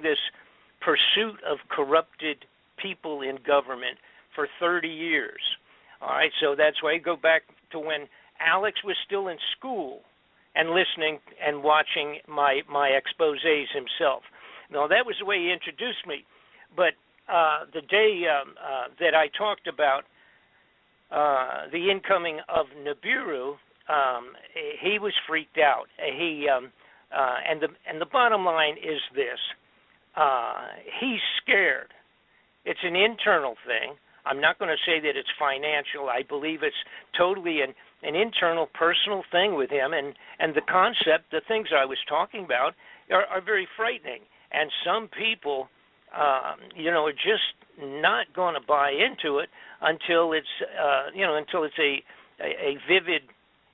this pursuit of corrupted people in government for 30 years. All right, so that's why I go back to when Alex was still in school and listening and watching my exposés himself. Now, that was the way he introduced me. But the day that I talked about the incoming of Nibiru, he was freaked out. And the bottom line is this: he's scared. It's an internal thing. I'm not going to say that it's financial. I believe it's totally an internal, personal thing with him. And the concept, the things I was talking about, are very frightening. And some people, are just not going to buy into it until it's, until it's a vivid,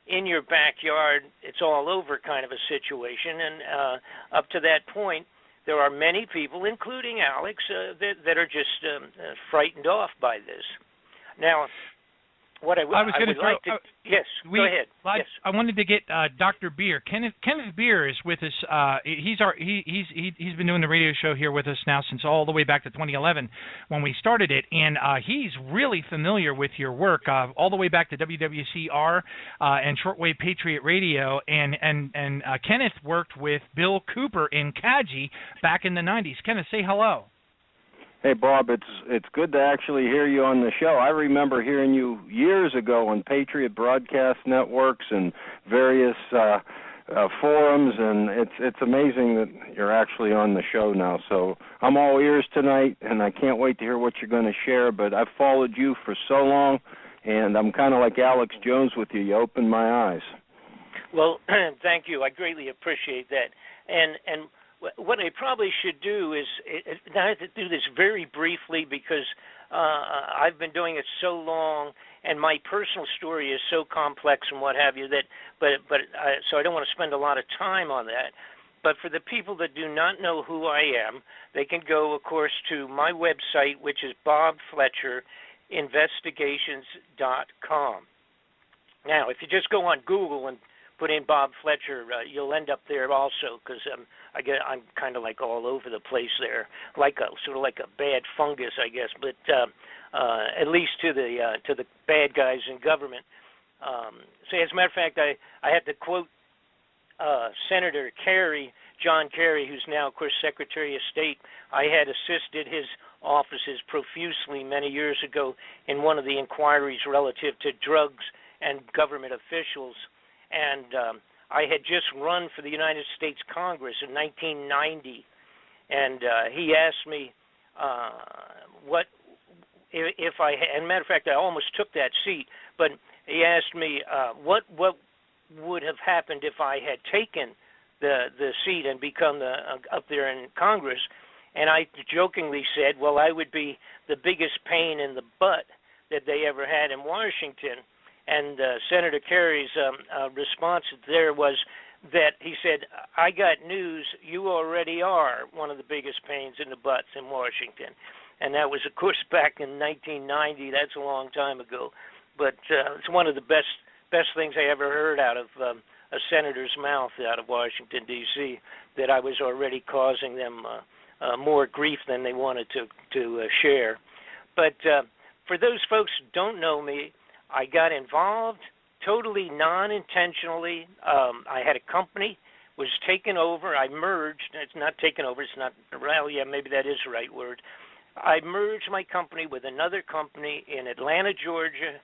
in your backyard, it's all over kind of a situation. And up to that point, there are many people, including Alex, that are just frightened off by this. Now, what I would like to... Yes, go ahead. Yes. I wanted to get Dr. Beer. Kenneth Beer is with us. He's been doing the radio show here with us now since all the way back to 2011 when we started it, and he's really familiar with your work all the way back to WWCR and Shortwave Patriot Radio. And Kenneth worked with Bill Cooper in Kaji back in the 90s. Kenneth, say hello. Hey, Bob, it's good to actually hear you on the show. I remember hearing you years ago on Patriot Broadcast Networks and various forums, and it's amazing that you're actually on the show now. So I'm all ears tonight, and I can't wait to hear what you're going to share. But I've followed you for so long, and I'm kind of like Alex Jones with you. You opened my eyes. Well, thank you. I greatly appreciate that. And what I probably should do is, I have to do this very briefly because I've been doing it so long, and my personal story is so complex and what have you so I don't want to spend a lot of time on that. But for the people that do not know who I am, they can go, of course, to my website, which is bobfletcherinvestigations.com. Now, if you just go on Google and put in Bob Fletcher, you'll end up there also, because I'm kind of like all over the place there, sort of like a bad fungus, I guess. But at least to the bad guys in government. So as a matter of fact, I had to quote Senator Kerry, John Kerry, who's now, of course, Secretary of State. I had assisted his offices profusely many years ago in one of the inquiries relative to drugs and government officials. And I had just run for the United States Congress in 1990, and he asked me what if I had, and matter of fact, I almost took that seat, but he asked me what would have happened if I had taken the seat and become up there in Congress, and I jokingly said, well, I would be the biggest pain in the butt that they ever had in Washington. And Senator Kerry's response there was that he said, I got news, you already are one of the biggest pains in the butts in Washington. And that was, of course, back in 1990. That's a long time ago. But it's one of the best things I ever heard out of a senator's mouth out of Washington, D.C., that I was already causing them more grief than they wanted to share. But for those folks who don't know me, I got involved totally non-intentionally. I had a company, was taken over. I merged. It's not taken over. It's not, well, yeah, maybe that is the right word. I merged my company with another company in Atlanta, Georgia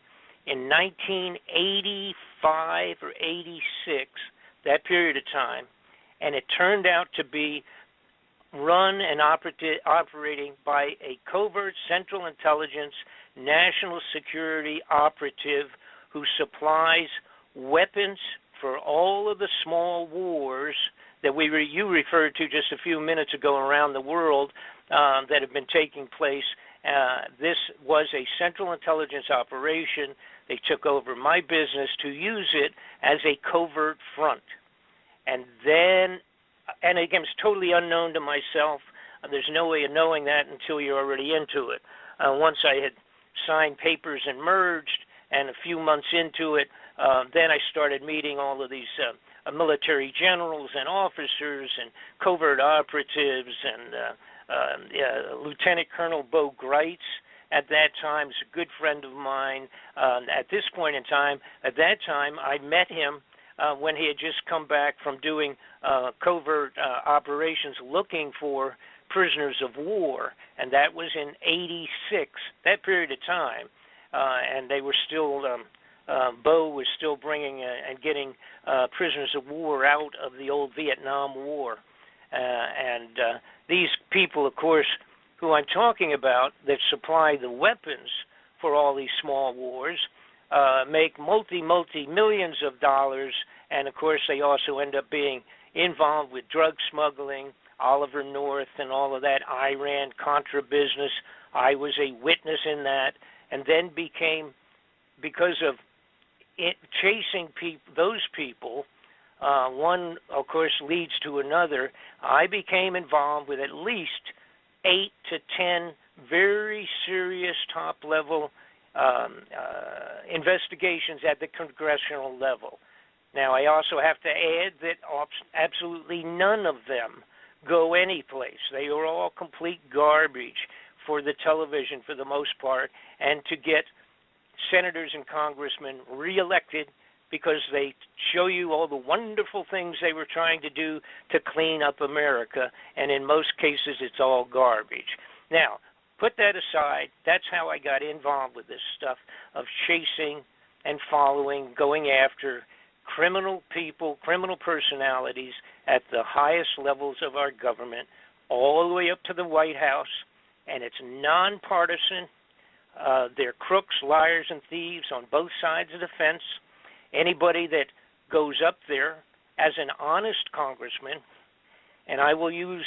in 1985 or 86, that period of time. And it turned out to be run and operating by a covert Central Intelligence national security operative who supplies weapons for all of the small wars that you referred to just a few minutes ago around the world that have been taking place. This was a Central Intelligence operation. They took over my business to use it as a covert front. And again, it's totally unknown to myself. There's no way of knowing that until you're already into it. Once I had signed papers and merged, and a few months into it, then I started meeting all of these military generals and officers and covert operatives and Lieutenant Colonel Bo Greitz at that time is a good friend of mine. At this point in time, at that time, I met him when he had just come back from doing covert operations looking for prisoners of war, and that was in '86, that period of time. And they were still, Bo was still bringing and getting prisoners of war out of the old Vietnam War. And these people, of course, who I'm talking about that supply the weapons for all these small wars, make multi-millions of dollars, and of course they also end up being involved with drug smuggling, Oliver North and all of that Iran-Contra business. I was a witness in that, and then became, because of chasing those people, one, of course, leads to another. I became involved with at least 8 to 10 very serious top-level investigations at the congressional level. Now, I also have to add that absolutely none of them go anyplace. They are all complete garbage for the television for the most part, and to get senators and congressmen reelected because they show you all the wonderful things they were trying to do to clean up America, and in most cases it's all garbage. Now, put that aside. That's how I got involved with this stuff of chasing and following, going after criminal people, criminal personalities at the highest levels of our government, all the way up to the White House, and it's nonpartisan. They're crooks, liars, and thieves on both sides of the fence. Anybody that goes up there as an honest congressman, and I will use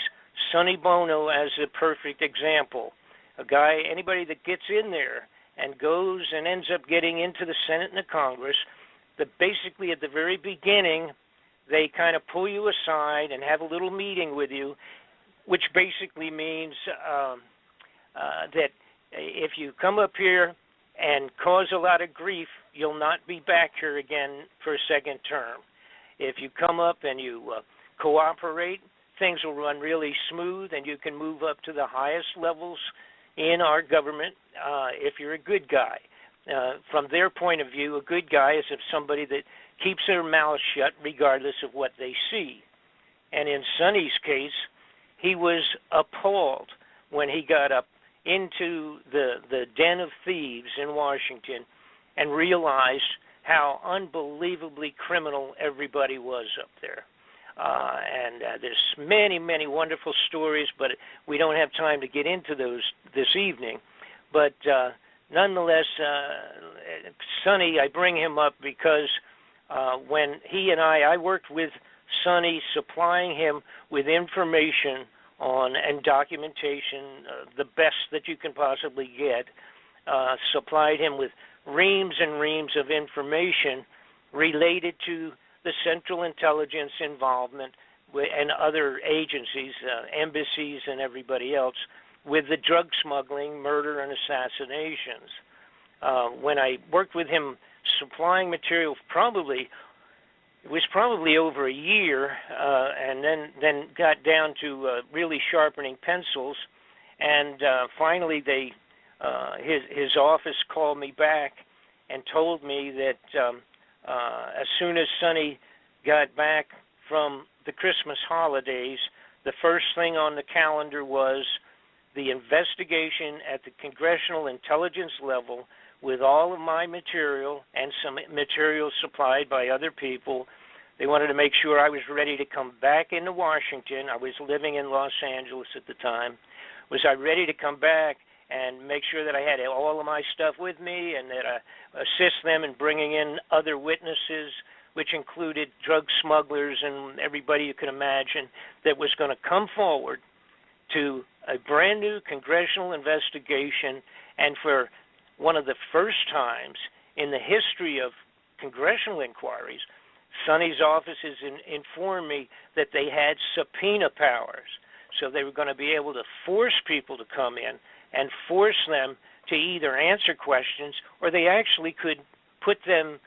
Sonny Bono as a perfect example, anybody that gets in there and goes and ends up getting into the Senate and the Congress, that basically at the very beginning they kind of pull you aside and have a little meeting with you, which basically means that if you come up here and cause a lot of grief, you'll not be back here again for a second term. If you come up and you cooperate, things will run really smooth and you can move up to the highest levels in our government if you're a good guy. From their point of view, a good guy is somebody that keeps their mouth shut regardless of what they see. And in Sonny's case, he was appalled when he got up into the den of thieves in Washington and realized how unbelievably criminal everybody was up there. And there's many, many wonderful stories, but we don't have time to get into those this evening. But nonetheless, Sonny, I bring him up because when he and I worked with Sonny, supplying him with information on and documentation, the best that you can possibly get, supplied him with reams and reams of information related to the Central Intelligence involvement and other agencies, embassies and everybody else, with the drug smuggling, murder, and assassinations. When I worked with him supplying material, it was probably over a year, and then got down to really sharpening pencils, and finally his office called me back and told me that as soon as Sonny got back from the Christmas holidays, the first thing on the calendar was the investigation at the Congressional Intelligence level with all of my material and some material supplied by other people. They wanted to make sure I was ready to come back into Washington. I was living in Los Angeles at the time. Was I ready to come back and make sure that I had all of my stuff with me and that I assist them in bringing in other witnesses, which included drug smugglers and everybody you can imagine that was going to come forward to a brand new congressional investigation. And for one of the first times in the history of congressional inquiries, Sonny's offices informed me that they had subpoena powers. So they were going to be able to force people to come in and force them to either answer questions, or they actually could put them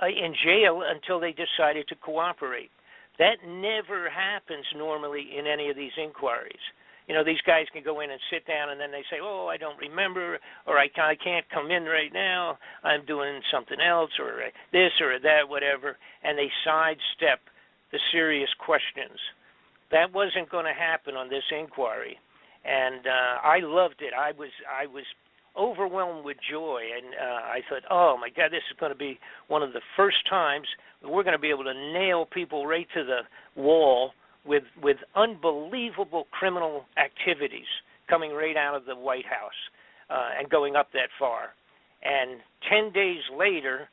in jail until they decided to cooperate. That never happens normally in any of these inquiries. You know, these guys can go in and sit down, and then they say, "Oh, I don't remember," or I can't come in right now. I'm doing something else, or this or that, whatever, and they sidestep the serious questions. That wasn't going to happen on this inquiry, and I loved it. I was overwhelmed with joy, and I thought, "Oh my God, this is going to be one of the first times we're going to be able to nail people right to the wall with unbelievable criminal activities coming right out of the White House and going up that far." And 10 days later,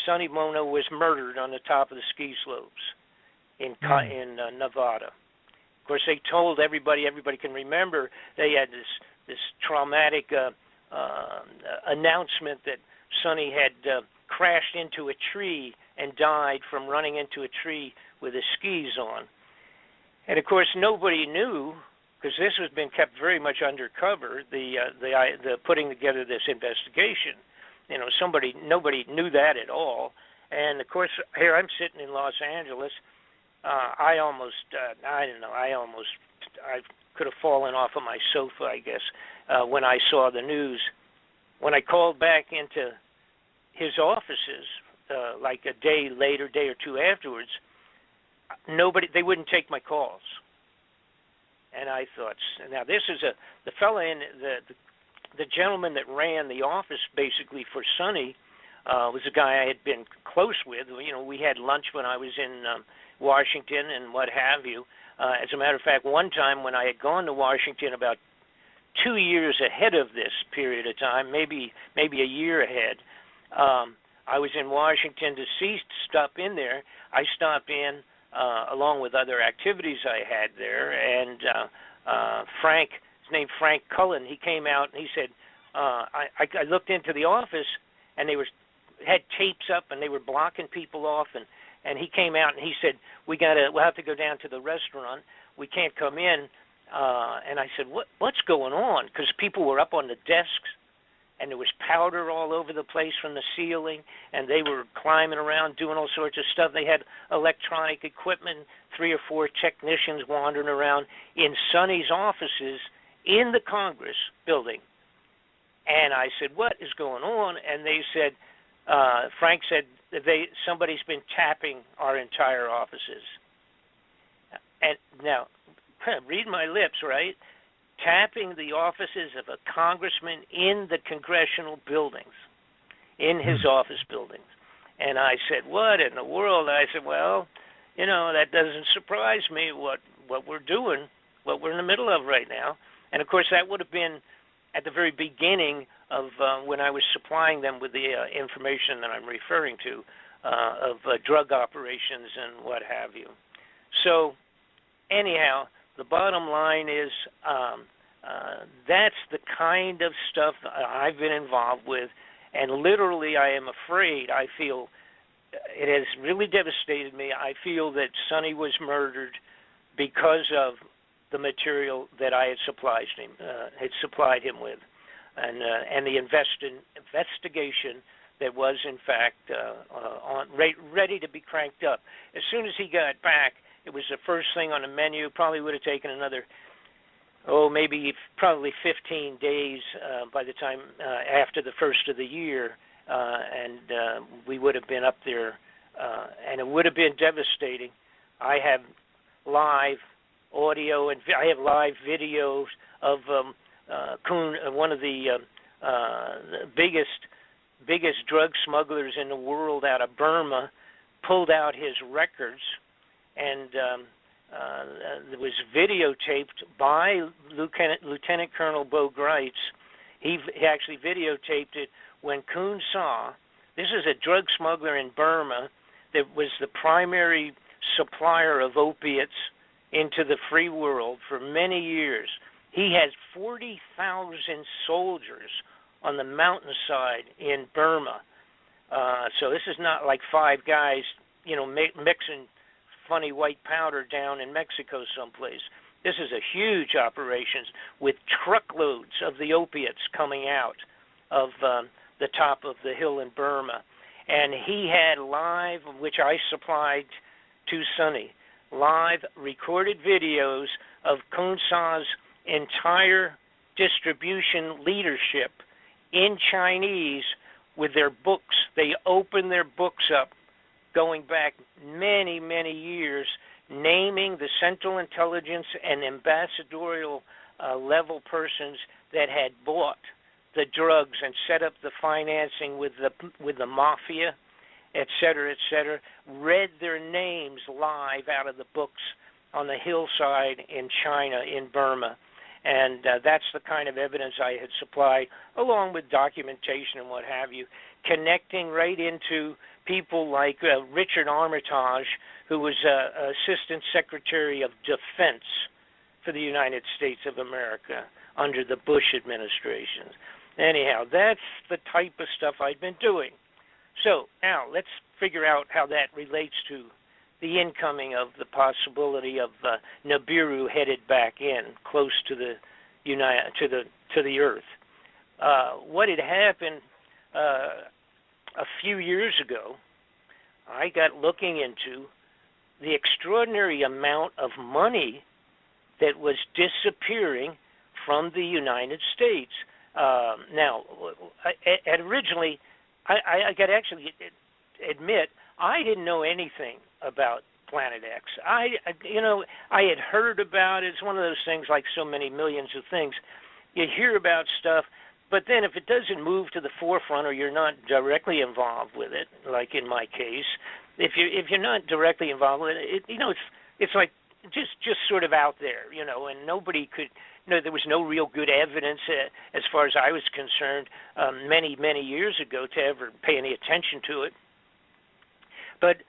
Sonny Bono was murdered on the top of the ski slopes in Nevada. Of course, they told everybody can remember, they had this traumatic announcement that Sonny had crashed into a tree and died from running into a tree with his skis on. And of course, nobody knew, because this has been kept very much undercover, the putting together this investigation. You know, nobody knew that at all. And of course, here I'm sitting in Los Angeles. I could have fallen off of my sofa, I guess, when I saw the news. When I called back into his offices, like a day later, day or two afterwards, they wouldn't take my calls. And I thought, now this is the fellow in the gentleman that ran the office basically for Sonny was a guy I had been close with. You know, we had lunch when I was in Washington and what have you. As a matter of fact, one time when I had gone to Washington about 2 years ahead of this period of time, maybe a year ahead, I was in Washington to stop in there. I stopped in along with other activities I had there, and Frank, his name Frank Cullen, he came out and he said, I looked into the office and they had tapes up and they were blocking people off, and he came out and he said, we'll have to go down to the restaurant. We can't come in. And I said, what's going on? Because people were up on the desks, and there was powder all over the place from the ceiling, and they were climbing around doing all sorts of stuff. They had electronic equipment, 3 or 4 technicians wandering around in Sonny's offices in the Congress building. And I said, what is going on? And they said, Frank said, somebody's been tapping our entire offices. And now, read my lips, right? Tapping the offices of a congressman in the congressional buildings, in his office buildings. And I said, what in the world? I said, well, you know, that doesn't surprise me what we're doing, what we're in the middle of right now. And, of course, that would have been at the very beginning of when I was supplying them with the information that I'm referring to of drug operations and what have you. So, anyhow, the bottom line is that's the kind of stuff I've been involved with, and literally I am afraid, I feel it has really devastated me. I feel that Sonny was murdered because of the material that I had supplied him with, and the investigation that was in fact ready to be cranked up. As soon as he got back, it was the first thing on the menu. Probably would have taken another, probably 15 days by the time after the first of the year, and we would have been up there, and it would have been devastating. I have live audio and I have live videos of Kuhn, one of the biggest drug smugglers in the world out of Burma, pulled out his records, and it was videotaped by Lieutenant Colonel Bo Greitz. He actually videotaped it when Kuhn saw, this is a drug smuggler in Burma that was the primary supplier of opiates into the free world for many years. He has 40,000 soldiers on the mountainside in Burma. So this is not like 5 guys, mixing funny white powder down in Mexico someplace. This is a huge operation with truckloads of the opiates coming out of the top of the hill in Burma. and he had live, which I supplied to Sonny, live recorded videos of Kunsa's entire distribution leadership in Chinese with their books. They opened their books up going back many, many years, naming the Central Intelligence and ambassadorial level persons that had bought the drugs and set up the financing with the mafia, et cetera, read their names live out of the books on the hillside in China, in Burma. And that's the kind of evidence I had supplied, along with documentation and what have you, connecting right into people like Richard Armitage, who was Assistant Secretary of Defense for the United States of America under the Bush administration. Anyhow, that's the type of stuff I've been doing. So now let's figure out how that relates to the incoming of the possibility of Nibiru headed back in close to the to the Earth. What had happened a few years ago, I got looking into the extraordinary amount of money that was disappearing from the United States. Now, originally, I got to actually admit, I didn't know anything about Planet X. I had heard about it. It's one of those things, like so many millions of things. You hear about stuff, but then if it doesn't move to the forefront, or you're not directly involved with it, like in my case, if you're not directly involved with it, it's like just sort of out there, and nobody could. There was no real good evidence, as far as I was concerned, many, many years ago, to ever pay any attention to it. But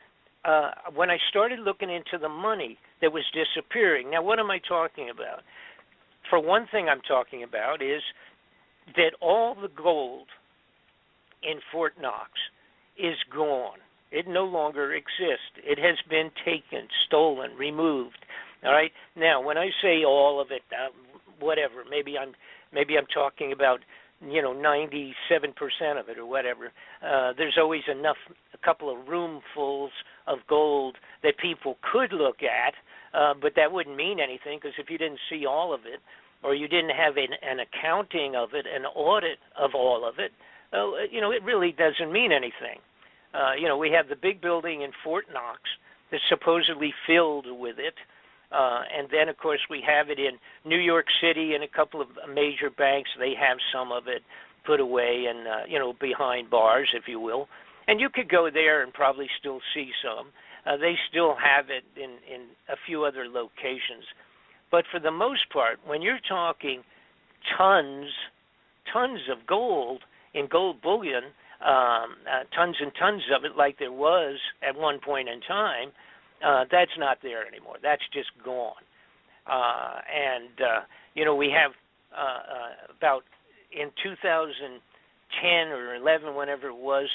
when I started looking into the money that was disappearing, now what am I talking about? For one thing, I'm talking about is that all the gold in Fort Knox is gone. It no longer exists. It has been taken, stolen, removed. All right. Now, when I say all of it, whatever, maybe I'm talking about 97% of it or whatever. There's always a couple of roomfuls of gold that people could look at, but that wouldn't mean anything, because if you didn't see all of it, or you didn't have an accounting of it, an audit of all of it, it really doesn't mean anything. We have the big building in Fort Knox that's supposedly filled with it. And then, of course, we have it in New York City, and a couple of major banks. They have some of it put away and, behind bars, if you will. And you could go there and probably still see some. They still have it in a few other locations. But for the most part, when you're talking tons of gold in gold bullion, tons and tons of it like there was at one point in time, that's not there anymore. That's just gone. We have about in 2010 or 11, whenever it was,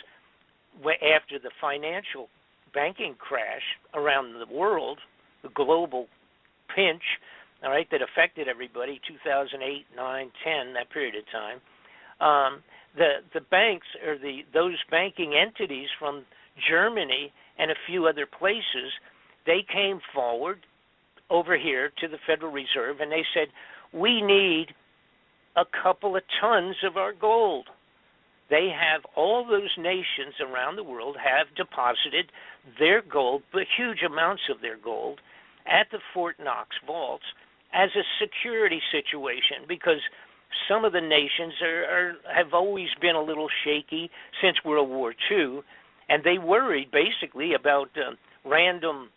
after the financial banking crash around the world, the global pinch, all right, that affected everybody, 2008, 9, 10, that period of time, the banks, or those banking entities from Germany and a few other places, they came forward over here to the Federal Reserve, and they said, we need a couple of tons of our gold. They have, all those nations around the world have deposited their gold, but huge amounts of their gold, at the Fort Knox vaults as a security situation, because some of the nations have always been a little shaky since World War II, and they worried basically about random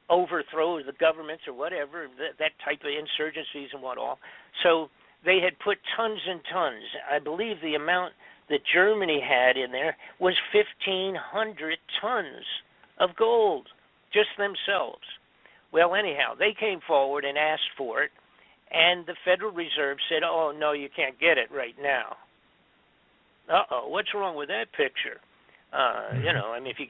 overthrow of the governments or whatever, that type of insurgencies and what all. So they had put tons and tons. I believe the amount that Germany had in there was 1,500 tons of gold, just themselves. Well, anyhow, they came forward and asked for it, and the Federal Reserve said, oh, no, you can't get it right now. Uh-oh, what's wrong with that picture? If you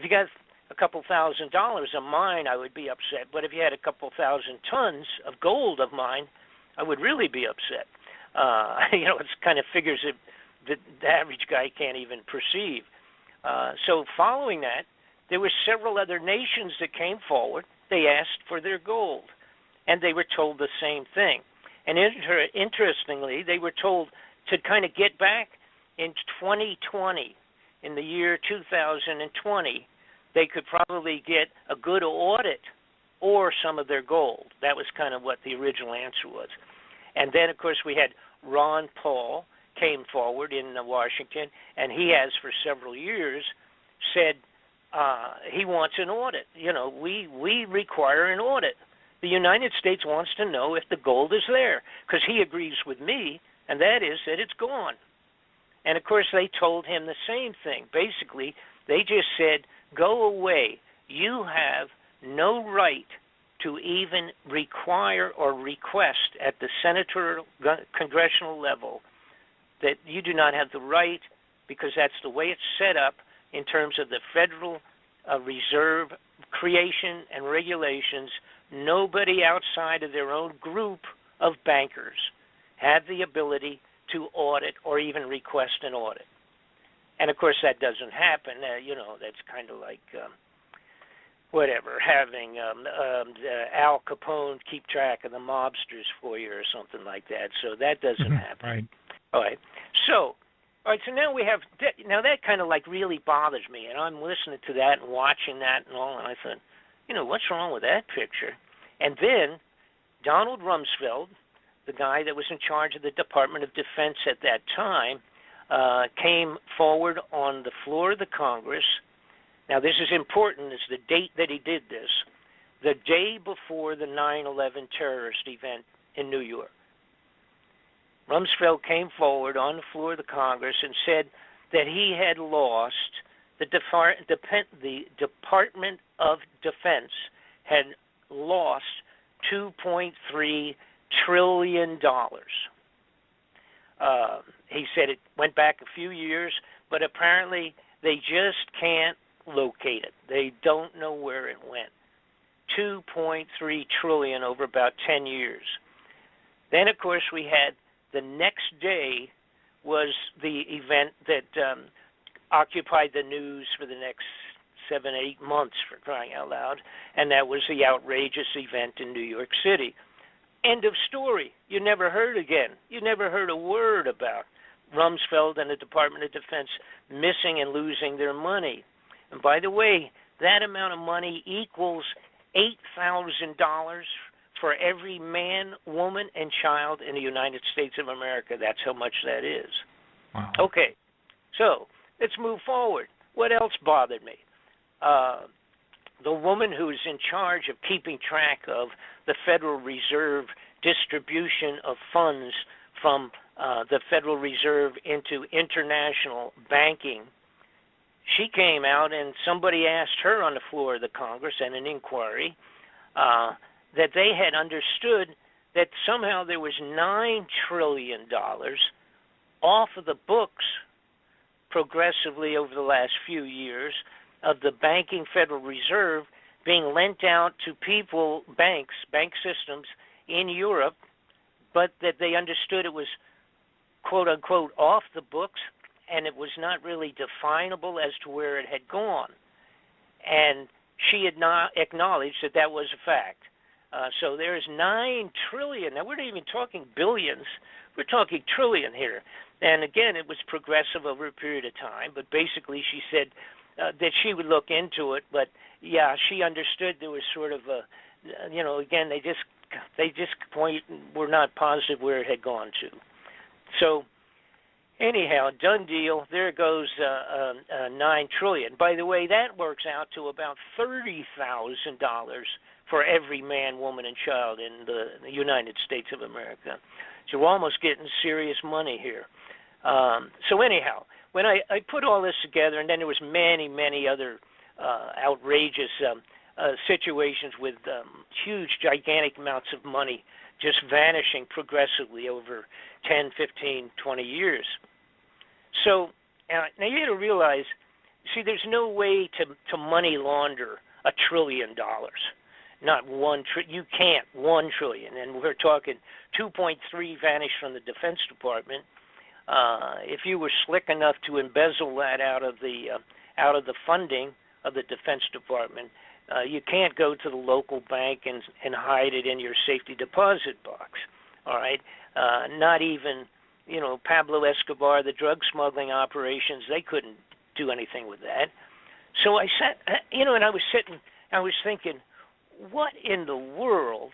got a couple $1,000 of mine, I would be upset. But if you had a couple 1,000 tons of gold of mine, I would really be upset. It's kind of figures that the average guy can't even perceive. So following that, there were several other nations that came forward. They asked for their gold, and they were told the same thing. And interestingly, they were told to kind of get back in 2020, in the year 2020, they could probably get a good audit or some of their gold. That was kind of what the original answer was. And then, of course, we had Ron Paul came forward in Washington, and he has for several years said he wants an audit. You know, we require an audit. The United States wants to know if the gold is there, because he agrees with me, and that is that it's gone. And, of course, they told him the same thing. Basically, they just said, go away. You have no right to even require or request at the senatorial, congressional level that you do not have the right, because that's the way it's set up in terms of the Federal Reserve creation and regulations. Nobody outside of their own group of bankers had the ability to audit or even request an audit. And, of course, that doesn't happen. You know, that's kind of like having Al Capone keep track of the mobsters for you or something like that. So that doesn't happen. Right. All right. So now we have now that kind of like really bothers me, and I'm listening to that and watching that and all, and I thought, you know, what's wrong with that picture? And then Donald Rumsfeld, the guy that was in charge of the Department of Defense at that time, came forward on the floor of the Congress. Now, this is important, is the date that he did this, the day before the 9/11 terrorist event in New York. Rumsfeld came forward on the floor of the Congress and said that he had lost, the Department of Defense had lost $2.3 trillion. He said it went back a few years, but apparently they just can't locate it. They don't know where it went. $2.3 trillion over about 10 years. Then, of course, we had the next day was the event that occupied the news for the next 7-8 months, for crying out loud, and that was the outrageous event in New York City. End of story. You never heard again. You never heard a word about Rumsfeld and the Department of Defense missing and losing their money. And by the way, that amount of money equals $8,000 for every man, woman, and child in the United States of America. That's how much that is. Wow. Okay, so let's move forward. What else bothered me? The woman who is in charge of keeping track of the Federal Reserve distribution of funds from the Federal Reserve into international banking, she came out and somebody asked her on the floor of the Congress in an inquiry that they had understood that somehow there was $9 trillion off of the books progressively over the last few years of the banking Federal Reserve being lent out to people, bank systems in Europe, but that they understood it was, quote-unquote, off the books, and it was not really definable as to where it had gone. And she had not acknowledged that that was a fact. So there's $9 trillion. Now, we're not even talking billions. We're talking trillion here. And, again, it was progressive over a period of time, but basically she said that she would look into it. But, yeah, she understood there was sort of a, again, they just were not positive where it had gone to. So, anyhow, done deal. There goes $9 trillion. By the way, that works out to about $30,000 for every man, woman, and child in the United States of America. So we're almost getting serious money here. So anyhow, when I put all this together, and then there was many, many other outrageous situations with huge, gigantic amounts of money just vanishing progressively over 10, 15, 20 years. So now you got to realize, see, there's no way to money launder $1 trillion. Not you can't, $1 trillion. And we're talking 2.3 vanished from the Defense Department. If you were slick enough to embezzle that out of out of the funding of the Defense Department. You can't go to the local bank and hide it in your safety deposit box. All right, not even Pablo Escobar, the drug smuggling operations, they couldn't do anything with that. So I sat, and I was thinking, what in the world?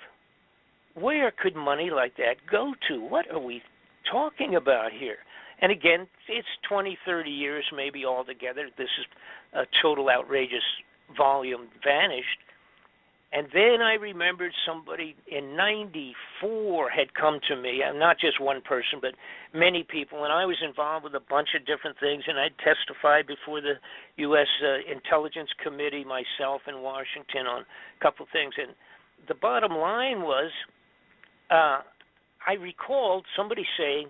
Where could money like that go to? What are we talking about here? And again, it's 20, 30 years maybe altogether. This is a total outrageous volume vanished. And then I remembered somebody in '94 had come to me, not just one person, but many people, and I was involved with a bunch of different things, and I testified before the U.S. Intelligence Committee myself in Washington on a couple things. And the bottom line was, I recalled somebody saying,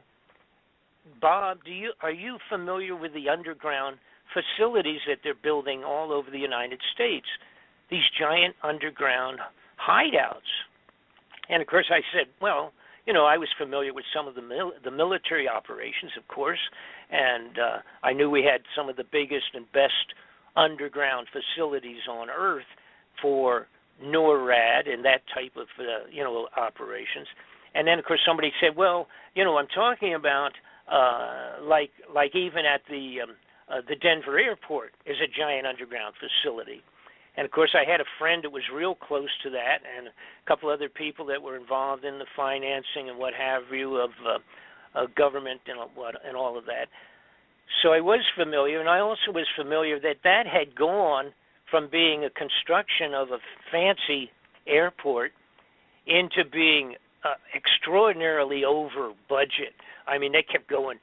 Bob, are you familiar with the underground facilities that they're building all over the United States? These giant underground hideouts. And of course I said, well, I was familiar with some of the military operations, of course, and I knew we had some of the biggest and best underground facilities on Earth for NORAD and that type of operations. And then of course somebody said, well, I'm talking about like even at the Denver airport is a giant underground facility. And of course I had a friend that was real close to that, and a couple other people that were involved in the financing and what have you of government and all of that. So I was familiar, and I also was familiar that had gone from being a construction of a fancy airport into being extraordinarily over budget. I mean, they kept going,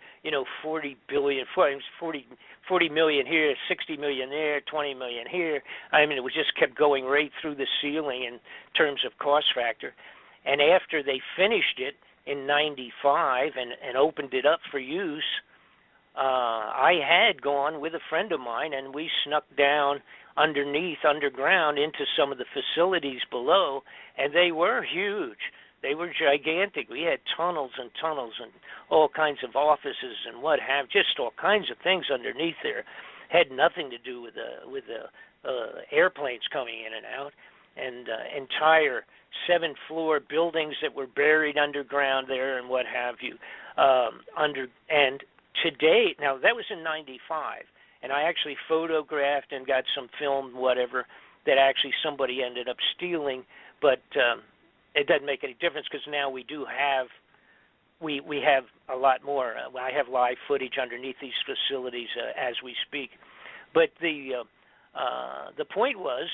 40 million here, 60 million there, 20 million here. I mean, it just kept going right through the ceiling in terms of cost factor. And after they finished it in '95 and opened it up for use, I had gone with a friend of mine, and we snuck down underground into some of the facilities below, and they were huge. They were gigantic. We had tunnels and tunnels and all kinds of offices and what have, just all kinds of things underneath there. Had nothing to do with the airplanes coming in and out, and entire 7-floor buildings that were buried underground there and what have you. And today, now that was in '95, and I actually photographed and got some film, whatever, that actually somebody ended up stealing, but it doesn't make any difference because now we do have we have a lot more. I have live footage underneath these facilities as we speak. But the point was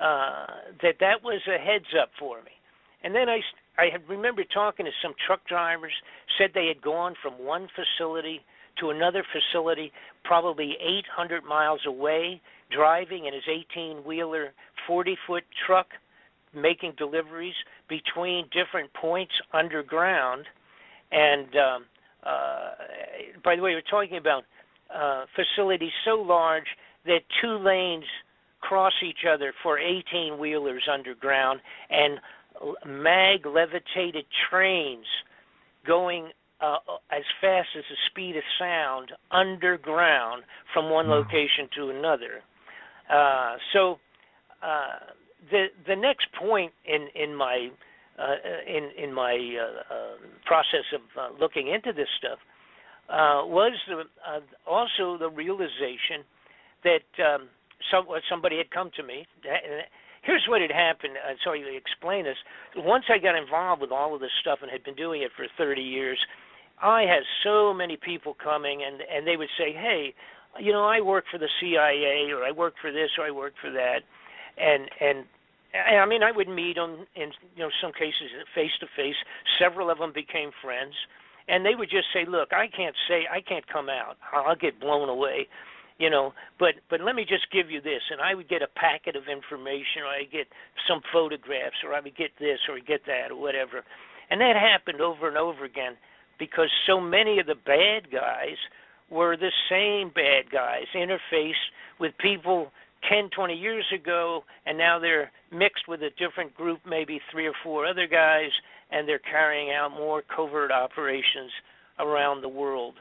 that was a heads up for me. And then I had remember talking to some truck drivers, said they had gone from one facility to another facility, probably 800 miles away, driving in his 18-wheeler, 40-foot truck, making deliveries between different points underground. And by the way, we're talking about facilities so large that 2 lanes cross each other for 18-wheelers underground, and mag-levitated trains going as fast as the speed of sound underground from one location to another. So the next point in my process of looking into this stuff was also the realization that somebody had come to me. Here's what had happened. So I explain this. Once I got involved with all of this stuff and had been doing it for 30 years, I had so many people coming, and they would say, hey, I work for the CIA, or I work for this, or I work for that. And I mean, I would meet them in some cases face to face. Several of them became friends, and they would just say, "Look, I can't come out. I'll get blown away, But let me just give you this." And I would get a packet of information, or I get some photographs, or I would get this, or get that, or whatever. And that happened over and over again because so many of the bad guys were the same bad guys, interfaced with people 10, 20 years ago, and now they're mixed with a different group, maybe 3 or 4 other guys, and they're carrying out more covert operations around the world,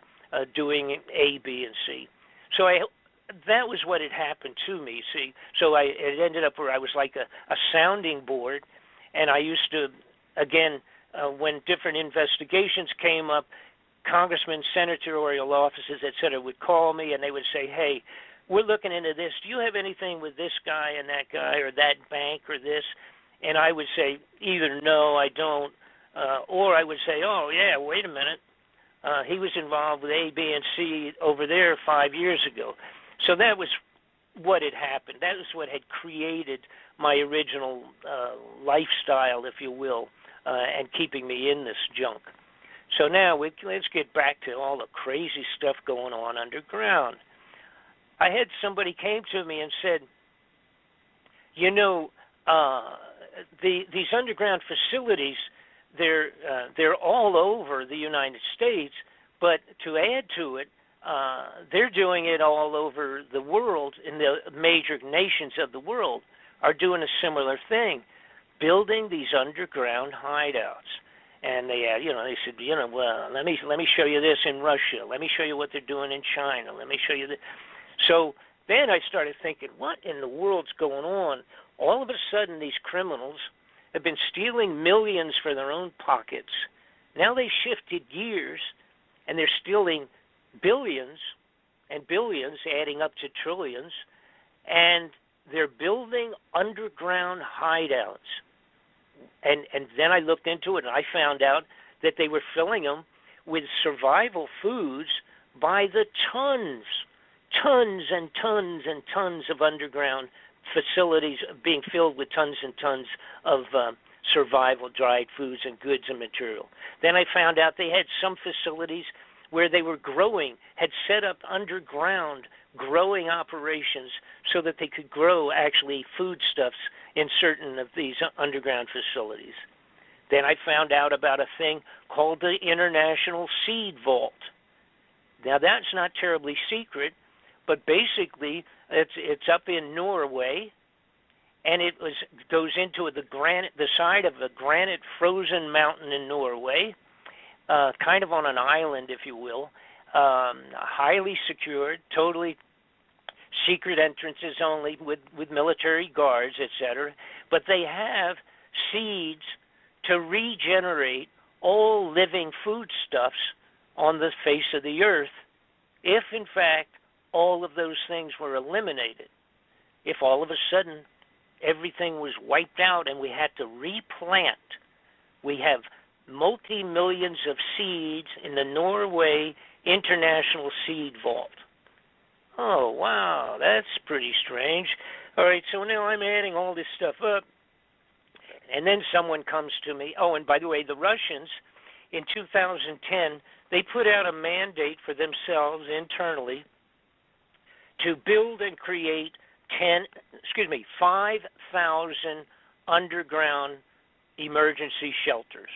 doing A, B, and C. So that was what had happened to me. See, so it ended up where I was like a sounding board, and I used to, again, when different investigations came up, congressmen, senatorial offices, et cetera, would call me and they would say, hey, we're looking into this. Do you have anything with this guy and that guy or that bank or this? And I would say either no, I don't, or I would say, oh, yeah, wait a minute. He was involved with A, B, and C over there 5 years ago. So that was what had happened. That was what had created my original lifestyle, if you will, and keeping me in this junk. So now let's get back to all the crazy stuff going on underground. I had somebody came to me and said, you know, these underground facilities, they're all over the United States, but to add to it, they're doing it all over the world, in the major nations of the world are doing a similar thing, building these underground hideouts. And they said, well, let me show you this in Russia. Let me show you what they're doing in China. Let me show you this. So then I started thinking, what in the world's going on? All of a sudden, these criminals have been stealing millions for their own pockets. Now they shifted gears, and they're stealing billions and billions, adding up to trillions, and they're building underground hideouts. And then I looked into it, and I found out that they were filling them with survival foods by the tons and tons and tons of underground facilities being filled with tons and tons of survival dried foods and goods and material. Then I found out they had some facilities where they were growing, had set up underground growing operations so that they could grow actually foodstuffs in certain of these underground facilities. Then I found out about a thing called the International Seed Vault. Now that's not terribly secret, but basically it's up in Norway, and it goes into the side of a granite frozen mountain in Norway, kind of on an island, if you will, highly secured, totally secret entrances only with military guards, etc. But they have seeds to regenerate all living foodstuffs on the face of the earth if, in fact, all of those things were eliminated. If all of a sudden everything was wiped out and we had to replant, we have multi-millions of seeds in the Norway International Seed Vault. Oh, wow, that's pretty strange. All right, so now I'm adding all this stuff up, and then someone comes to me. Oh, and by the way, the Russians, in 2010, they put out a mandate for themselves internally to build and create 5,000 underground emergency shelters.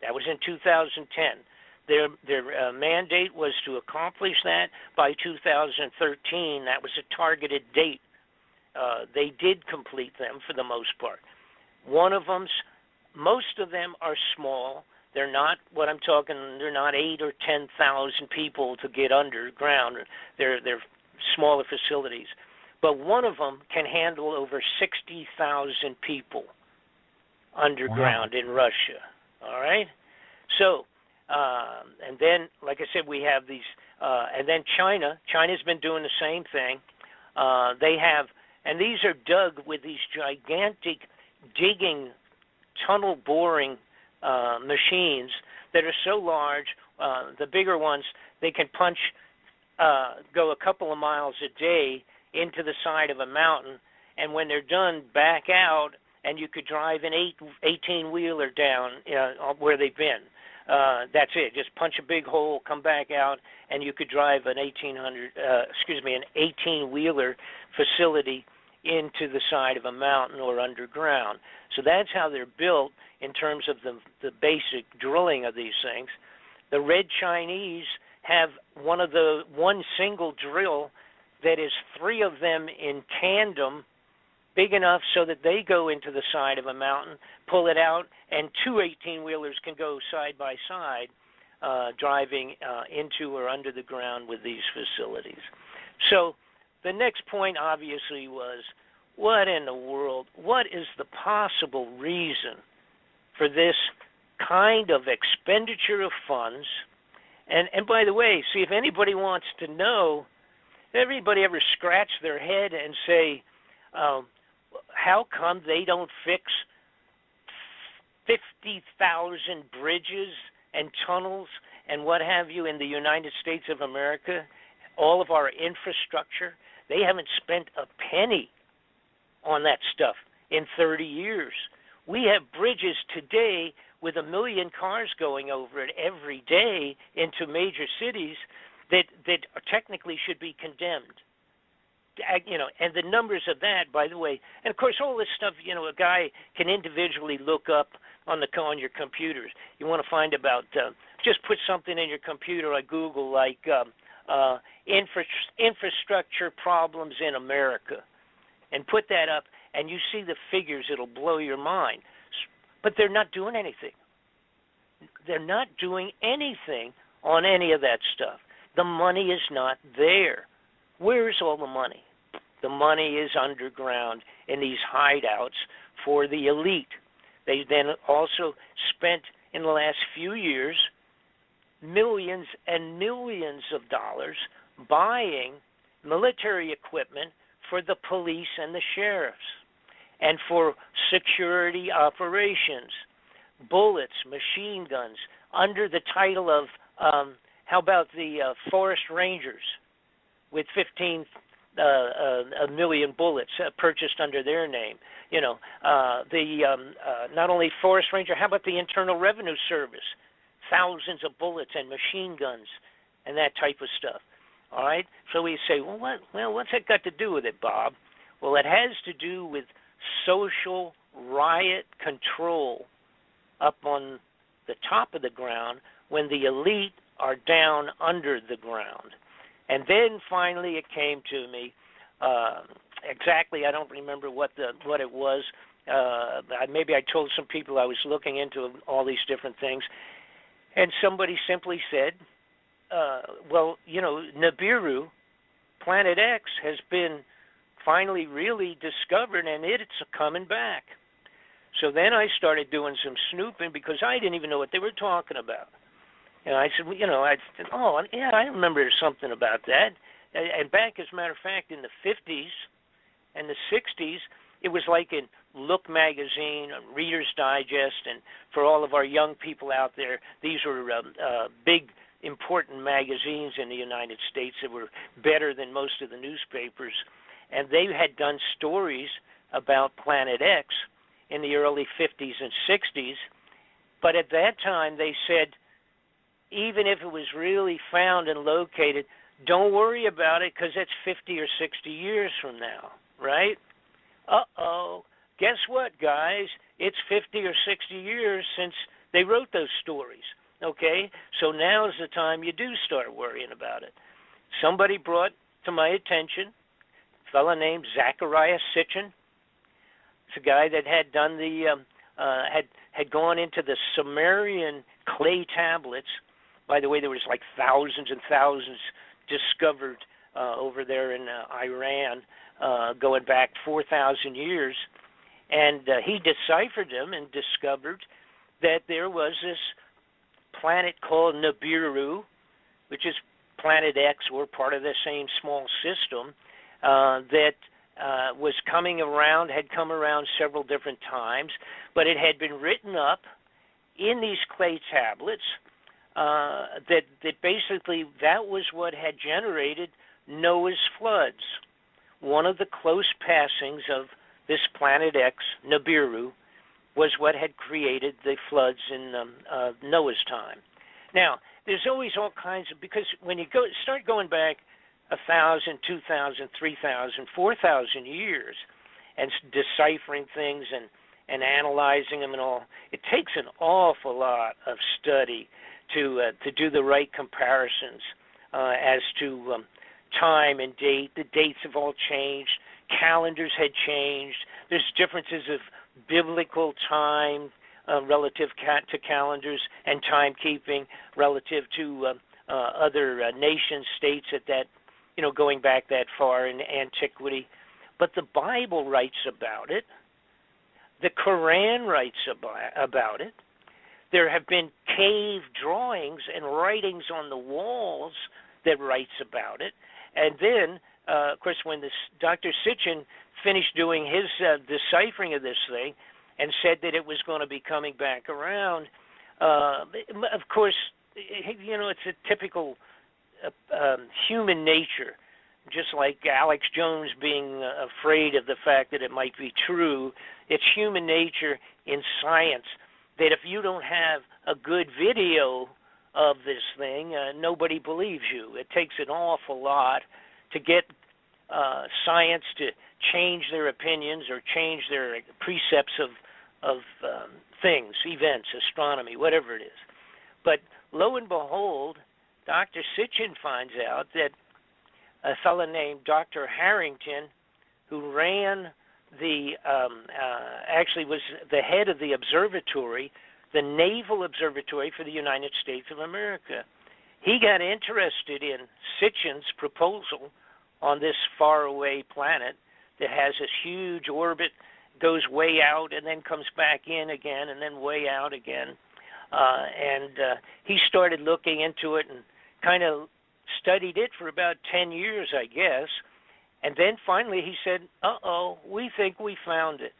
That was in 2010. Their mandate was to accomplish that by 2013. That was a targeted date. They did complete them for the most part. Most of them are small. They're not what I'm talking. They're not 8,000 or 10,000 people to get underground. They're smaller facilities. But one of them can handle over 60,000 people underground in Russia. All right? So, and then, like I said, we have these, and then China's been doing the same thing. They have, and these are dug with these gigantic digging, tunnel boring machines that are so large, the bigger ones, they can go a couple of miles a day into the side of a mountain, and when they're done, back out, and you could drive an 18-wheeler down where they've been. That's it. Just punch a big hole, come back out, and you could drive an 18-wheeler facility into the side of a mountain or underground. So that's how they're built in terms of the basic drilling of these things. The Red Chinese have one single drill that is 3 of them in tandem, big enough so that they go into the side of a mountain, pull it out, and 2 18-wheelers can go side by side, driving into or under the ground with these facilities. So the next point obviously was, what in the world, what is the possible reason for this kind of expenditure of funds? And by the way, see, if anybody wants to know, everybody ever scratch their head and say, how come they don't fix 50,000 bridges and tunnels and what have you in the United States of America, all of our infrastructure? They haven't spent a penny on that stuff in 30 years. We have bridges today with 1 million cars going over it every day into major cities that technically should be condemned. You know, and the numbers of that, by the way, and of course all this stuff, you know, a guy can individually look up on your computers. You want to find about, just put something in your computer like Google, like infrastructure problems in America, and put that up, and you see the figures. It'll blow your mind. But they're not doing anything. They're not doing anything on any of that stuff. The money is not there. Where's all the money? The money is underground in these hideouts for the elite. They then also spent in the last few years millions and millions of dollars buying military equipment for the police and the sheriffs and for security operations, bullets, machine guns, under the title of, how about the Forest Rangers with 15 million bullets purchased under their name. You know, not only Forest Ranger, how about the Internal Revenue Service? Thousands of bullets and machine guns and that type of stuff. All right? So we say, well, what's that got to do with it, Bob? Well, it has to do with social riot control up on the top of the ground when the elite are down under the ground. And then finally it came to me, exactly, I don't remember what it was. Maybe I told some people I was looking into all these different things, and somebody simply said, well, you know, Nibiru, Planet X, has been finally really discovered, and it's coming back. So then I started doing some snooping because I didn't even know what they were talking about. And I said, well, you know, oh, yeah, I remember something about that. And back, as a matter of fact, in the 50s and the 60s, it was like in Look magazine, Reader's Digest, and for all of our young people out there, these were big, important magazines in the United States that were better than most of the newspapers. And they had done stories about Planet X in the early 50s and 60s. But at that time, they said, even if it was really found and located, don't worry about it because it's 50 or 60 years from now, right? Uh-oh. Guess what, guys? It's 50 or 60 years since they wrote those stories, okay? So now's the time you do start worrying about it. Somebody brought to my attention a fellow named Zachariah Sitchin. It's a guy that had done had gone into the Sumerian clay tablets. By the way, there was like thousands and thousands discovered over there in Iran, going back 4,000 years. And he deciphered them and discovered that there was this planet called Nibiru, which is Planet X, or part of the same small system, that was coming around, had come around several different times, but it had been written up in these clay tablets that basically that was what had generated Noah's floods. One of the close passings of this Planet X, Nibiru, was what had created the floods in Noah's time. Now, there's always all kinds of, because when you start going back 1,000, 2,000, 3,000, 4,000 years and deciphering things and analyzing them and all, it takes an awful lot of study to do the right comparisons as to time and date. The dates have all changed. Calendars had changed. There's differences of biblical time relative to calendars and timekeeping relative to other nation states at that going back that far in antiquity. But the Bible writes about it. The Quran writes about it. There have been cave drawings and writings on the walls that writes about it. And then, of course, when Dr. Sitchin finished doing his deciphering of this thing and said that it was going to be coming back around, of course, it's a typical human nature, just like Alex Jones being afraid of the fact that it might be true. It's human nature in science that if you don't have a good video of this thing, nobody believes you. It takes an awful lot to get science to change their opinions or change their precepts of things, events, astronomy, whatever it is. But lo and behold, Dr. Sitchin finds out that a fellow named Dr. Harrington, who ran actually was the head of the observatory, the Naval Observatory for the United States of America. He got interested in Sitchin's proposal on this faraway planet that has this huge orbit, goes way out and then comes back in again and then way out again. And he started looking into it and kind of studied it for about 10 years, I guess. And then finally he said, we think we found it.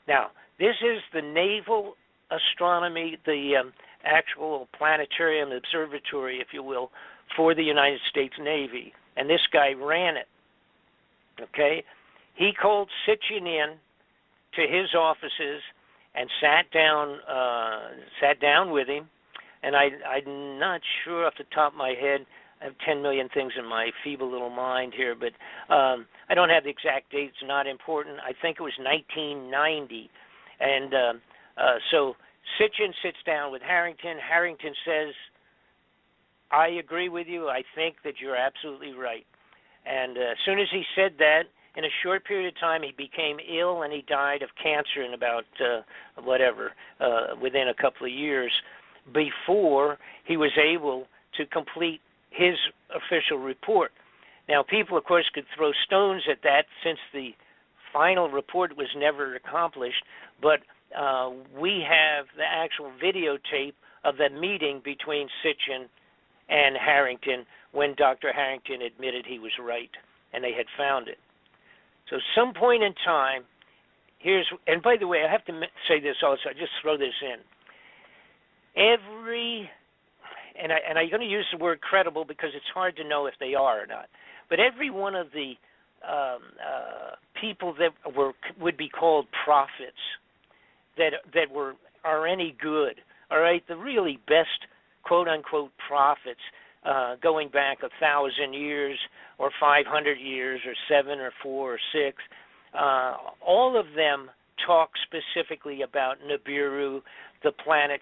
Now, this is the naval astronomy, the actual planetarium observatory, if you will, for the United States Navy. And this guy ran it. Okay? He called Sitchin in to his offices and sat down with him. And I'm not sure off the top of my head. I have 10 million things in my feeble little mind here, but I don't have the exact date. It's not important. I think it was 1990. And so Sitchin sits down with Harrington. Harrington says, I agree with you. I think that you're absolutely right. And as soon as he said that, in a short period of time, he became ill and he died of cancer in about, within a couple of years before he was able to complete his official report. Now, people, of course, could throw stones at that since the final report was never accomplished, but we have the actual videotape of the meeting between Sitchin and Harrington when Dr. Harrington admitted he was right and they had found it. So some point in time, and by the way, I have to say this also, I just throw this in. And I'm going to use the word credible because it's hard to know if they are or not, but every one of the people that would be called prophets that are any good, all right, the really best quote-unquote prophets going back 1,000 years or 500 years or 7 or 4 or 6, all of them talk specifically about Nibiru, the planet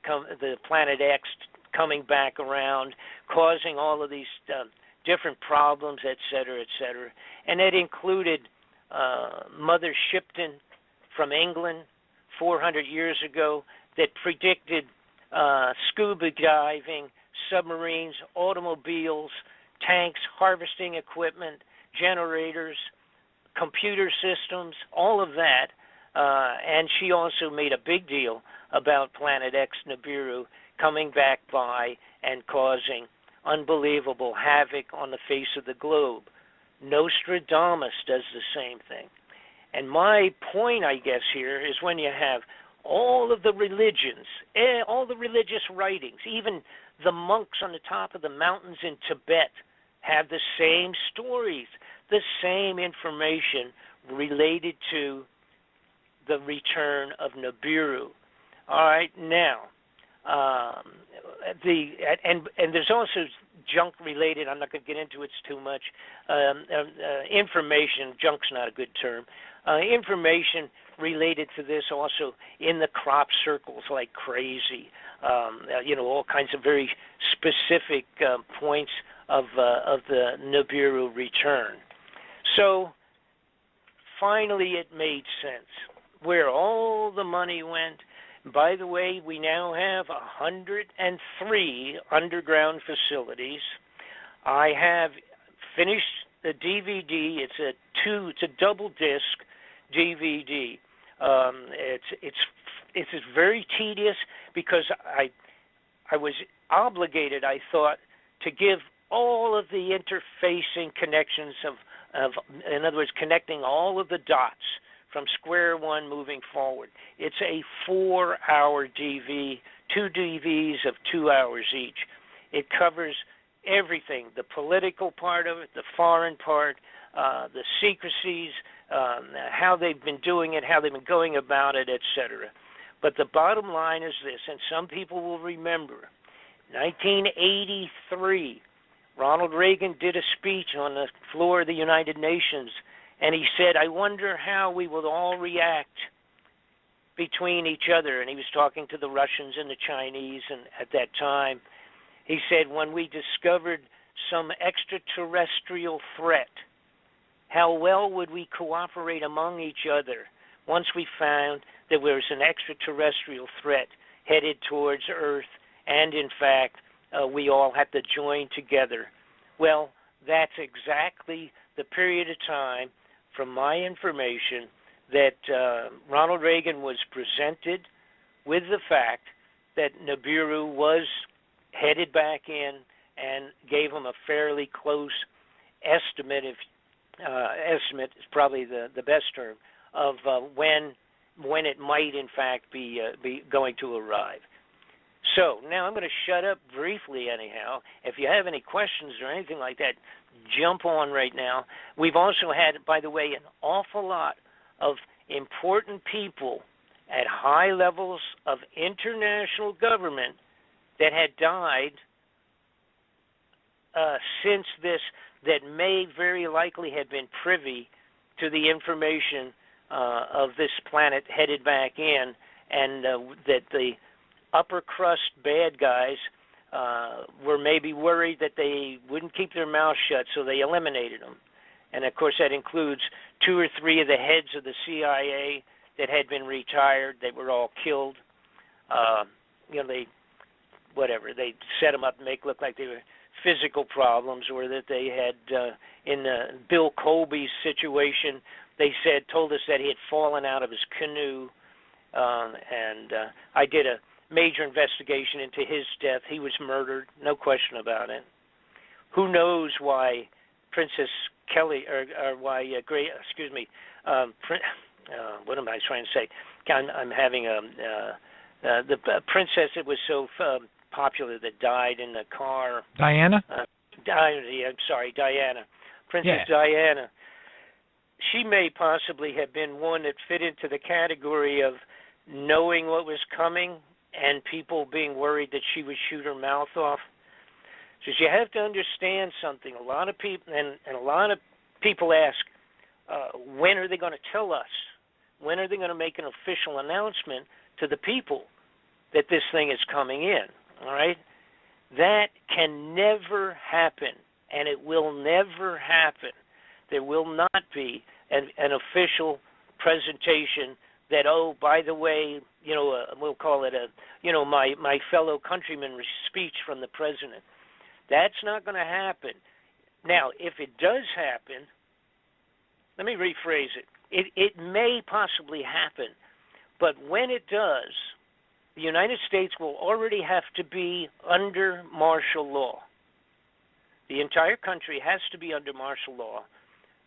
X coming back around, causing all of these different problems, et cetera, et cetera. And it included Mother Shipton from England 400 years ago that predicted scuba diving, submarines, automobiles, tanks, harvesting equipment, generators, computer systems, all of that. And she also made a big deal about Planet X Nibiru coming back by and causing unbelievable havoc on the face of the globe. Nostradamus does the same thing. And my point, I guess, here is when you have all of the religions, all the religious writings, even the monks on the top of the mountains in Tibet have the same stories, the same information related to the return of Nibiru. All right, now, and there's also junk related. I'm not going to get into it too much. Information, junk's not a good term. Information related to this also in the crop circles like crazy. All kinds of very specific points of the Nibiru return. So finally, it made sense where all the money went. By the way, we now have 103 underground facilities. I have finished the DVD. It's a double disc DVD. It's very tedious because I was obligated, I thought, to give all of the interfacing connections of, in other words, connecting all of the dots from square one moving forward. It's a 4-hour DV, 2 DVs of 2 hours each. It covers everything, the political part of it, the foreign part, the secrecies, how they've been doing it, how they've been going about it, etc. But the bottom line is this, and some people will remember, 1983, Ronald Reagan did a speech on the floor of the United Nations, and he said, I wonder how we will all react between each other. And he was talking to the Russians and the Chinese, and at that time, he said, when we discovered some extraterrestrial threat, how well would we cooperate among each other once we found that there was an extraterrestrial threat headed towards Earth, and in fact, we all have to join together. Well, that's exactly the period of time, from my information, that Ronald Reagan was presented with the fact that Nibiru was headed back in, and gave him a fairly close estimate, estimate is probably the best term, of when it might in fact be going to arrive. So now I'm going to shut up briefly anyhow. If you have any questions or anything like that, jump on right now. We've also had, by the way, an awful lot of important people at high levels of international government that had died since this, that may very likely have been privy to the information of this planet headed back in, and that the upper crust bad guys were maybe worried that they wouldn't keep their mouths shut, so they eliminated them. And of course that includes 2 or 3 of the heads of the CIA that had been retired. They were all killed. They set them up and make it look like they were physical problems, or that they had, in Bill Colby's situation, they told us that he had fallen out of his canoe, and I did a major investigation into his death. He was murdered, no question about it. Who knows why Princess Kelly, or why what am I trying to say? I'm having the princess that was so popular that died in the car. Diana? I'm sorry, Diana. Princess Diana. She may possibly have been one that fit into the category of knowing what was coming and people being worried that she would shoot her mouth off. So you have to understand something. A lot of people, and a lot of people ask, when are they going to tell us? When are they going to make an official announcement to the people that this thing is coming in? All right? That can never happen, and it will never happen. There will not be an official presentation that, oh, by the way, we'll call it my fellow countryman speech from the president. That's not going to happen. Now, if it does happen, let me rephrase it. It may possibly happen, but when it does, the United States will already have to be under martial law. The entire country has to be under martial law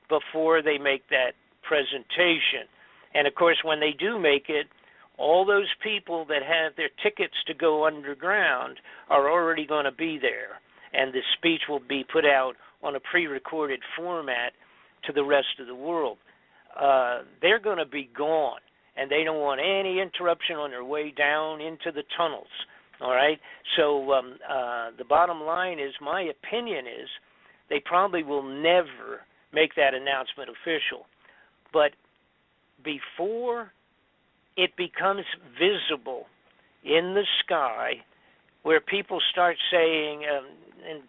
before they make that presentation. And, of course, when they do make it, all those people that have their tickets to go underground are already going to be there, and the speech will be put out on a pre-recorded format to the rest of the world. They're going to be gone, and they don't want any interruption on their way down into the tunnels, all right? So the bottom line is, my opinion is, they probably will never make that announcement official. But before it becomes visible in the sky, where people start saying, and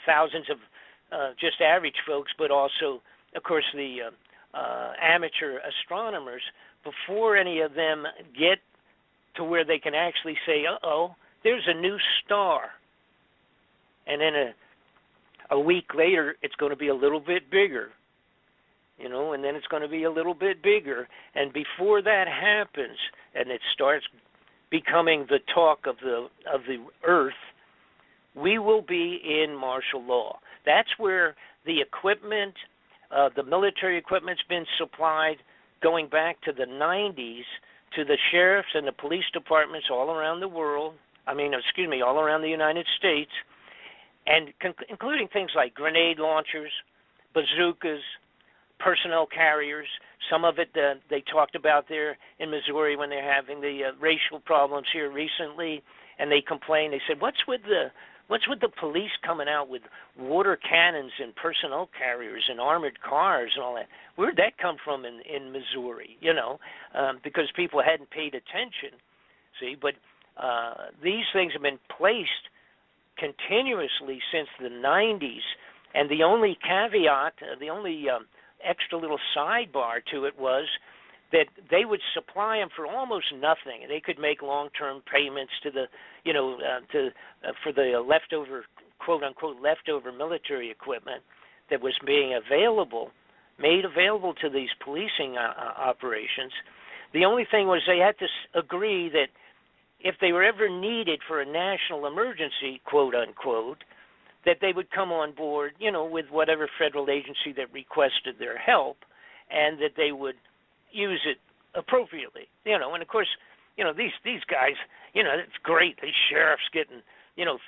thousands of just average folks, but also, of course, the amateur astronomers, before any of them get to where they can actually say, uh-oh, there's a new star. And then A week later, it's going to be a little bit bigger, and then it's going to be a little bit bigger. And before that happens, and it starts becoming the talk of the earth, we will be in martial law. That's where the equipment, the military equipment's been supplied going back to the 90s to the sheriffs and the police departments all around the world. All around the United States, and including things like grenade launchers, bazookas, personnel carriers. Some of it they talked about there in Missouri when they're having the racial problems here recently, and they complained. They said, "What's with the police coming out with water cannons and personnel carriers and armored cars and all that? Where'd that come from in Missouri? Because people hadn't paid attention. See, but these things have been placed continuously since the 90s, and the only caveat, the only extra little sidebar to it was that they would supply them for almost nothing. They could make long-term payments to the, for the leftover, quote-unquote, leftover military equipment that was being made available to these policing operations. The only thing was they had to agree that if they were ever needed for a national emergency, quote-unquote, that they would come on board, with whatever federal agency that requested their help, and that they would use it appropriately. And of course, these guys, it's great. These sheriffs getting,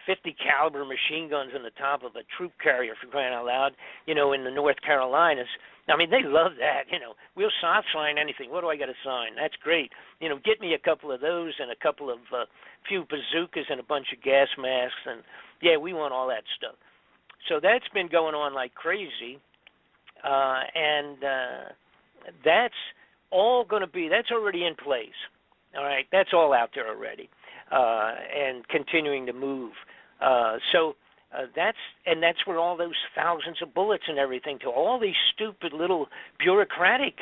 50 caliber machine guns on the top of a troop carrier, for crying out loud, in the North Carolinas. They love that. We'll sign anything. What do I got to sign? That's great. Get me a couple of those and a couple of few bazookas and a bunch of gas masks, and yeah, we want all that stuff. So that's been going on like crazy, and that's all going to be. That's already in place. All right, that's all out there already, and continuing to move. That's where all those thousands of bullets and everything to all these stupid little bureaucratic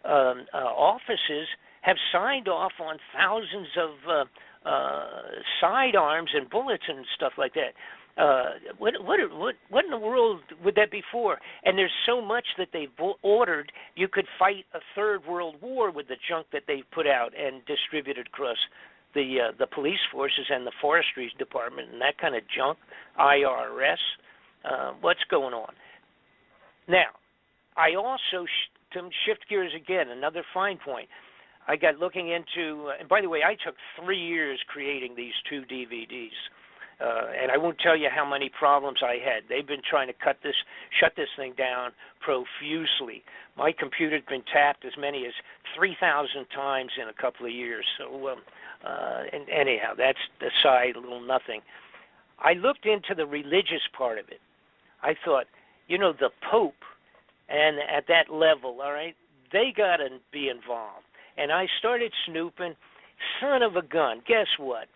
offices have signed off on thousands of sidearms and bullets and stuff like that. What in the world would that be for? And there's so much that they've ordered, you could fight a third world war with the junk that they've put out and distributed across the police forces and the forestry department and that kind of junk, IRS. What's going on? Now, I also, to shift gears again, another fine point. I got looking into, and by the way, I took 3 years creating these 2 DVDs. And I won't tell you how many problems I had. They've been trying to shut this thing down profusely. My computer's been tapped as many as 3,000 times in a couple of years. So, and anyhow, that's aside, a little nothing. I looked into the religious part of it. I thought, the Pope, and at that level, all right, they got to be involved. And I started snooping. Son of a gun, guess what?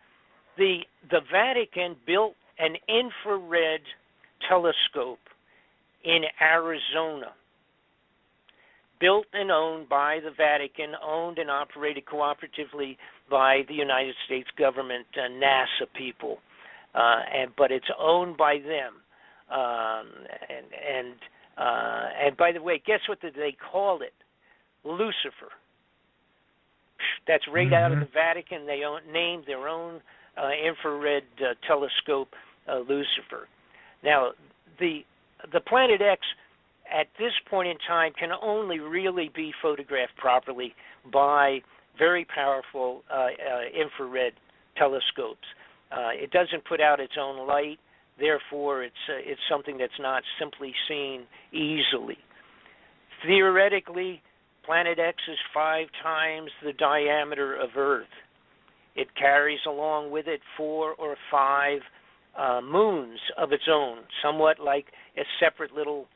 The Vatican built an infrared telescope in Arizona, built and owned by the Vatican, owned and operated cooperatively by the United States government, NASA people, but it's owned by them. And by the way, guess what they called it? Lucifer. That's right out of the Vatican. They named their own infrared telescope Lucifer. Now, the Planet X at this point in time can only really be photographed properly by very powerful infrared telescopes. It doesn't put out its own light, therefore it's something that's not simply seen easily. Theoretically, Planet X is 5 times the diameter of Earth. It carries along with it 4 or 5 moons of its own, somewhat like a separate little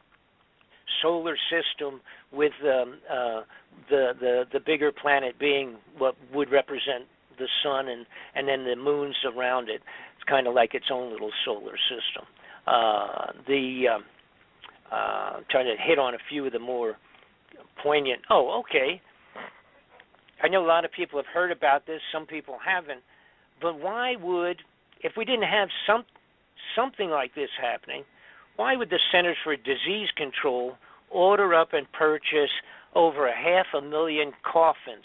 solar system, with the bigger planet being what would represent the sun, and then the moons around it. It's kind of like its own little solar system. Trying to hit on a few of the more poignant. Oh, okay. I know a lot of people have heard about this. Some people haven't. But why would, if we didn't have something like this happening, why would the Centers for Disease Control order up and purchase over 500,000 coffins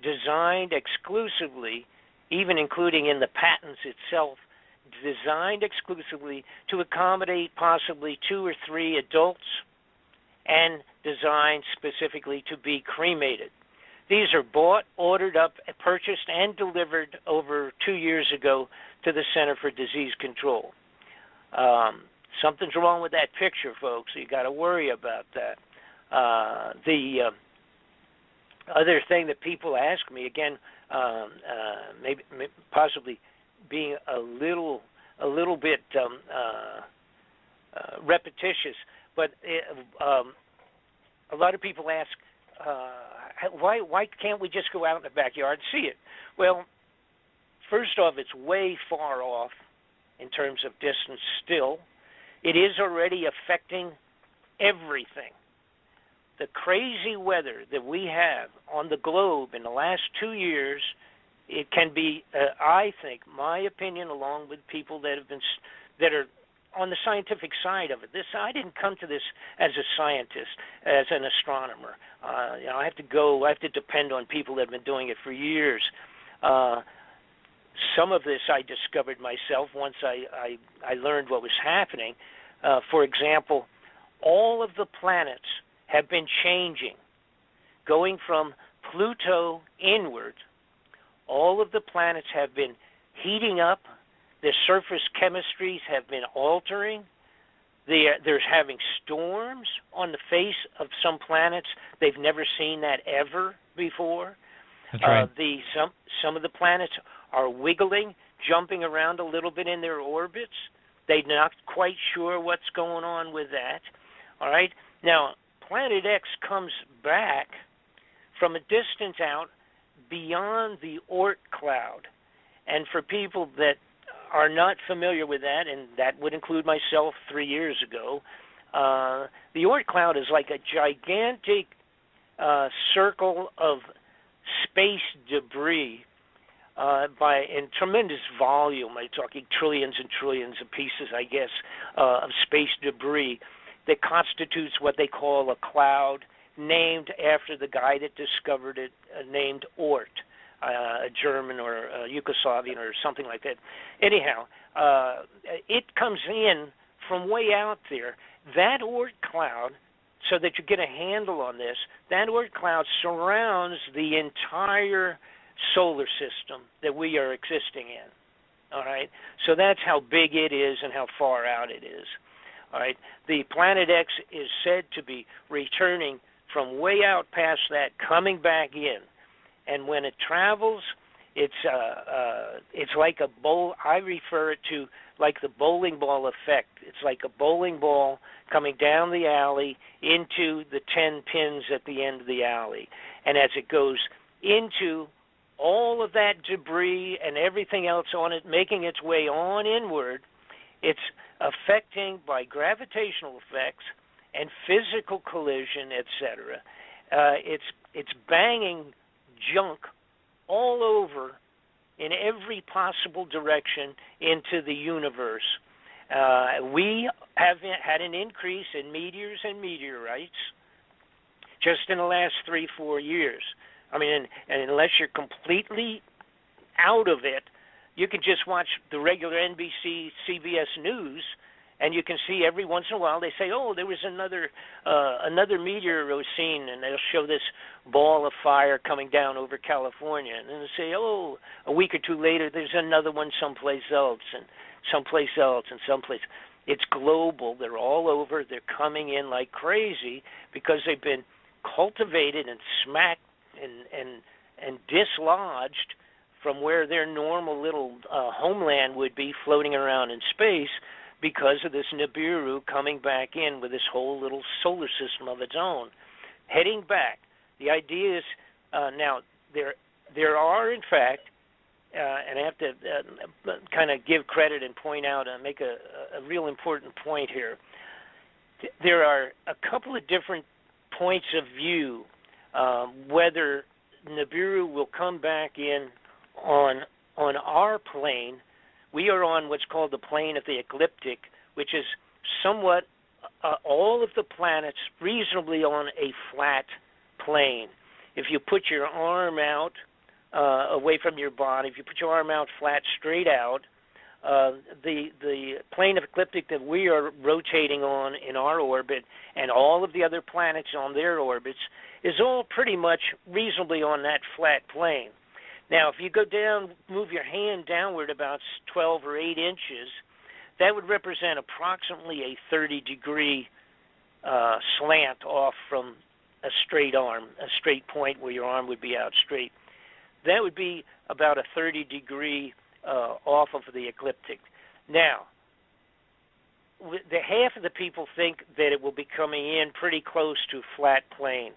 designed exclusively, even including in the patents itself, designed exclusively to accommodate possibly 2 or 3 adults and designed specifically to be cremated? These are bought, ordered up, purchased, and delivered over 2 years ago to the Center for Disease Control. Something's wrong with that picture, folks. You got to worry about that. The other thing that people ask me, again, maybe possibly being a little bit repetitious, but a lot of people ask, why can't we just go out in the backyard and see it? Well, first off, it's way far off in terms of distance still. It is already affecting everything. The crazy weather that we have on the globe in the last 2 years, it can be, I think, my opinion, along with people that are on the scientific side of it. I didn't come to this as a scientist, as an astronomer. I have to depend on people that have been doing it for years. Some of this I discovered myself once I learned what was happening. For example, all of the planets have been changing, going from Pluto inward. All of the planets have been heating up. Their surface chemistries have been altering. There's having storms on the face of some planets. They've never seen that ever before. That's right. Some of the planets are wiggling, jumping around a little bit in their orbits. They're not quite sure what's going on with that. All right. Now, Planet X comes back from a distance out beyond the Oort cloud. And for people that are not familiar with that, and that would include myself 3 years ago, the Oort cloud is like a gigantic circle of space debris in tremendous volume. I'm talking trillions and trillions of pieces, I guess, of space debris that constitutes what they call a cloud, named after the guy that discovered it, named Oort, a German or a Yugoslavian or something like that. Anyhow, it comes in from way out there. That Oort cloud, so that you get a handle on this, that Oort cloud surrounds the entire solar system that we are existing in. All right? So that's how big it is and how far out it is. All right? The Planet X is said to be returning from way out past that, coming back in. And when it travels, it's like a bowl. I refer it to like the bowling ball effect. It's like a bowling ball coming down the alley into the 10 pins at the end of the alley. And as it goes into all of that debris and everything else on it, making its way on inward, it's affecting by gravitational effects and physical collision, etc. It's banging junk all over in every possible direction into the universe. We have had an increase in meteors and meteorites just in the last 3-4 years. I mean, and unless you're completely out of it, you can just watch the regular NBC, CBS News, and you can see every once in a while they say, oh, there was another meteor was seen, and they'll show this ball of fire coming down over California. And then they'll say, oh, a week or two later, there's another one someplace else, and someplace else, and someplace. It's global. They're all over. They're coming in like crazy because they've been cultivated and smacked and dislodged from where their normal little homeland would be, floating around in space, because of this Nibiru coming back in with this whole little solar system of its own. Heading back, the idea is now there are, in fact, and I have to kind of give credit and point out and make a real important point here. There are a couple of different points of view whether Nibiru will come back in on our plane. We are on what's called the plane of the ecliptic, which is somewhat all of the planets reasonably on a flat plane. If you put your arm out away from your body, if you put your arm out flat, straight out, the plane of ecliptic that we are rotating on in our orbit and all of the other planets on their orbits is all pretty much reasonably on that flat plane. Now, if you go down, move your hand downward about 12 or 8 inches, that would represent approximately a 30-degree slant off from a straight arm, a straight point where your arm would be out straight. That would be about a 30-degree off of the ecliptic. Now, the half of the people think that it will be coming in pretty close to flat plane.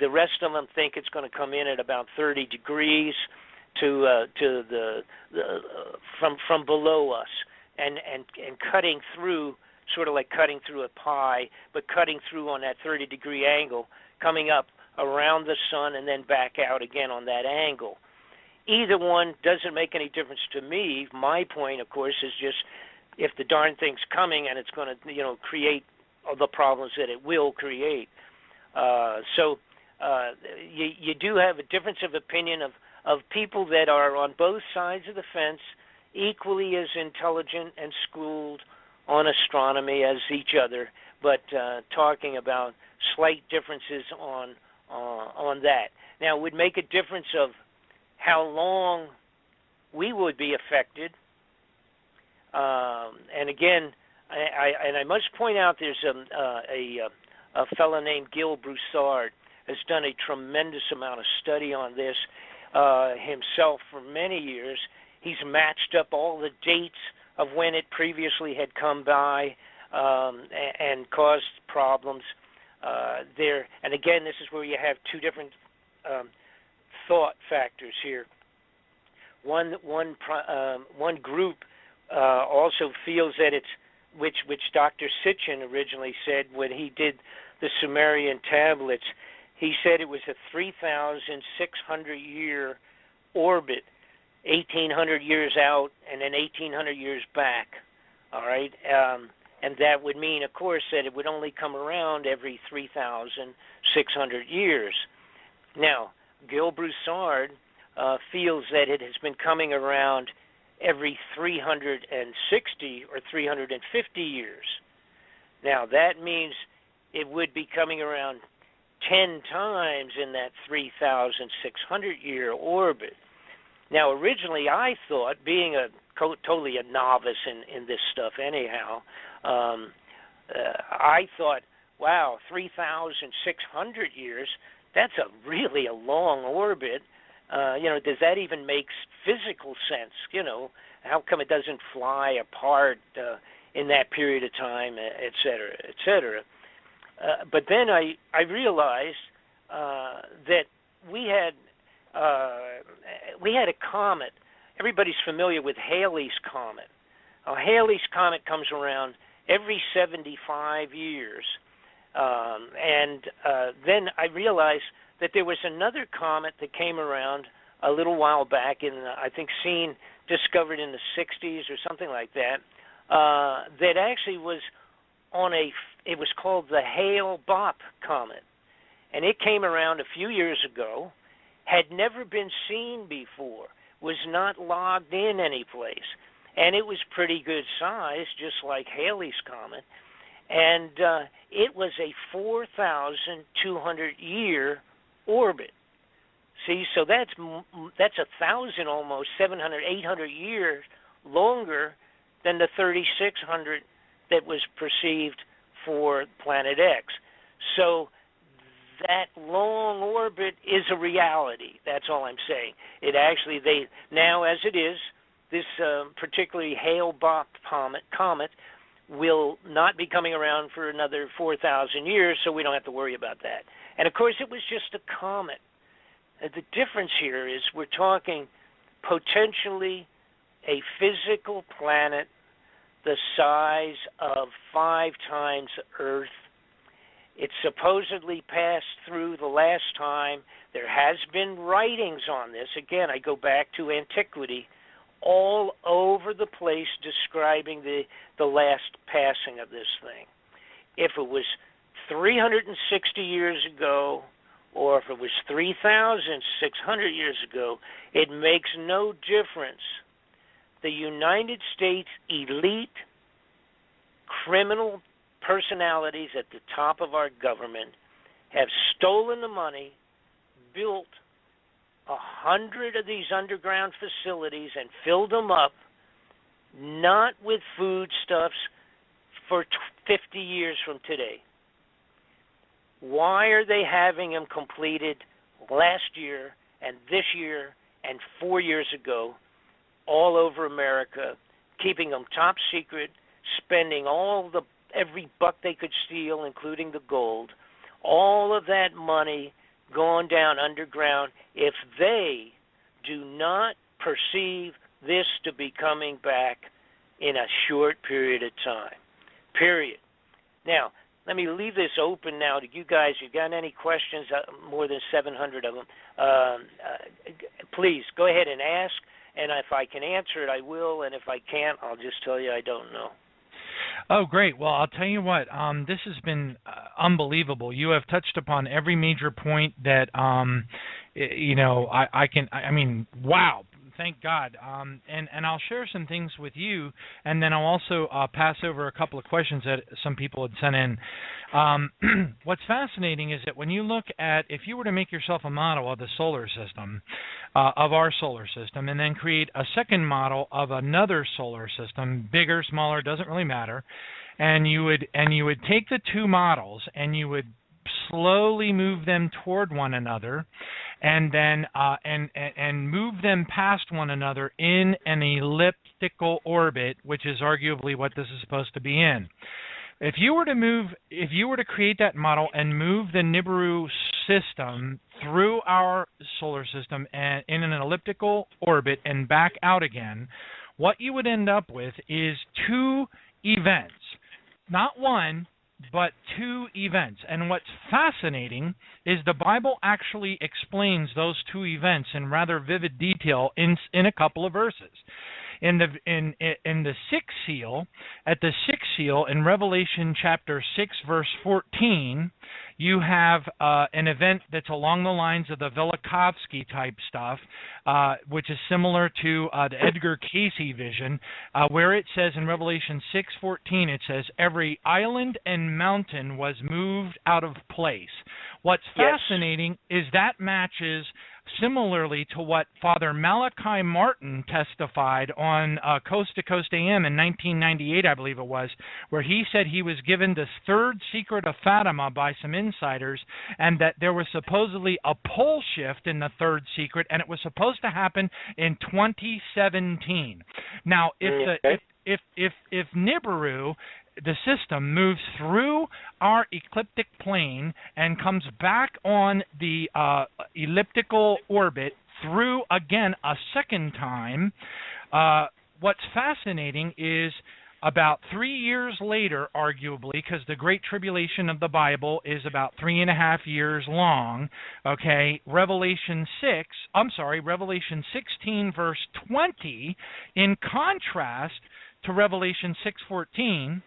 The rest of them think it's going to come in at about 30 degrees to from below us, and cutting through, sort of like cutting through a pie, but cutting through on that 30-degree angle, coming up around the sun and then back out again on that angle. Either one doesn't make any difference to me. My point, of course, is just if the darn thing's coming and it's going to, create the problems that it will create. So you do have a difference of opinion of people that are on both sides of the fence, equally as intelligent and schooled on astronomy as each other, but talking about slight differences on that. Now, it would make a difference of how long we would be affected. And again, I must point out there's a fellow named Gil Broussard has done a tremendous amount of study on this himself for many years. He's matched up all the dates of when it previously had come by and caused problems there. And again, this is where you have two different thought factors here. One group also feels that it's which Dr. Sitchin originally said when he did the Sumerian tablets. He said it was a 3,600-year orbit, 1,800 years out and then 1,800 years back. All right, and that would mean, of course, that it would only come around every 3,600 years. Now, Gil Broussard feels that it has been coming around every 360 or 350 years. Now, that means it would be coming around 10 times in that 3,600-year orbit. Now, originally I thought, being totally a novice in this stuff anyhow, I thought, wow, 3,600 years, that's really a long orbit. Does that even make physical sense? How come it doesn't fly apart in that period of time, et cetera, et cetera? But then I realized that we had a comet. Everybody's familiar with Halley's Comet. Halley's Comet comes around every 75 years. And then I realized that there was another comet that came around a little while back I think discovered in the 60s or something like that, that actually was it was called the Hale-Bopp Comet. And it came around a few years ago, had never been seen before, was not logged in any place. And it was pretty good size, just like Halley's Comet. And it was a 4,200-year orbit. See, so that's 1,000 almost, 700, 800 years longer than the 3,600 that was perceived for Planet X. So that long orbit is a reality. That's all I'm saying. It actually, now as it is, this particularly Hale-Bopp comet will not be coming around for another 4,000 years, so we don't have to worry about that. And of course, it was just a comet. The difference here is we're talking potentially a physical planet the size of 5 times Earth. It supposedly passed through the last time. There has been writings on this. Again, I go back to antiquity. all over the place describing the last passing of this thing. If it was 360 years ago, or if it was 3,600 years ago, it makes no difference. The United States elite criminal personalities at the top of our government have stolen the money, built 100 of these underground facilities and filled them up, not with foodstuffs for 50 years from today. Why are they having them completed last year and this year and 4 years ago all over America, keeping them top secret, spending every buck they could steal, including the gold, all of that money going down underground, if they do not perceive this to be coming back in a short period of time. Period. Now, let me leave this open now to you guys. You got any questions? More than 700 of them. Please go ahead and ask, and if I can answer it, I will, and if I can't, I'll just tell you I don't know. Oh, great. Well, I'll tell you what, this has been unbelievable. You have touched upon every major point that, I mean, wow. Thank God. And I'll share some things with you, and then I'll also pass over a couple of questions that some people had sent in. What's fascinating is that when you look at, if you were to make yourself a model of the solar system, of our solar system, and then create a second model of another solar system, bigger, smaller, doesn't really matter, and you would take the two models and you would slowly move them toward one another, and then and move them past one another in an elliptical orbit, which is arguably what this is supposed to be in. If you were to create that model and move the Nibiru system through our solar system and in an elliptical orbit and back out again, what you would end up with is two events, not one, but two events. And what's fascinating is the Bible actually explains those two events in rather vivid detail in a couple of verses. In the sixth seal, at the sixth seal in Revelation chapter 6 verse 14, you have an event that's along the lines of the Velikovsky type stuff, which is similar to the Edgar Cayce vision, where it says in Revelation 6:14, it says, every island and mountain was moved out of place. What's fascinating is that matches similarly to what Father Malachi Martin testified on Coast to Coast AM in 1998, I believe it was, where he said he was given this third secret of Fatima by some insiders, and that there was supposedly a pole shift in the third secret, and it was supposed to happen in 2017. Now, if Nibiru, the system, moves through our ecliptic plane and comes back on the elliptical orbit through again a second time, what's fascinating is about 3 years later, arguably, because the Great Tribulation of the Bible is about 3.5 years long, okay, Revelation 16, verse 20, in contrast to Revelation 6:14,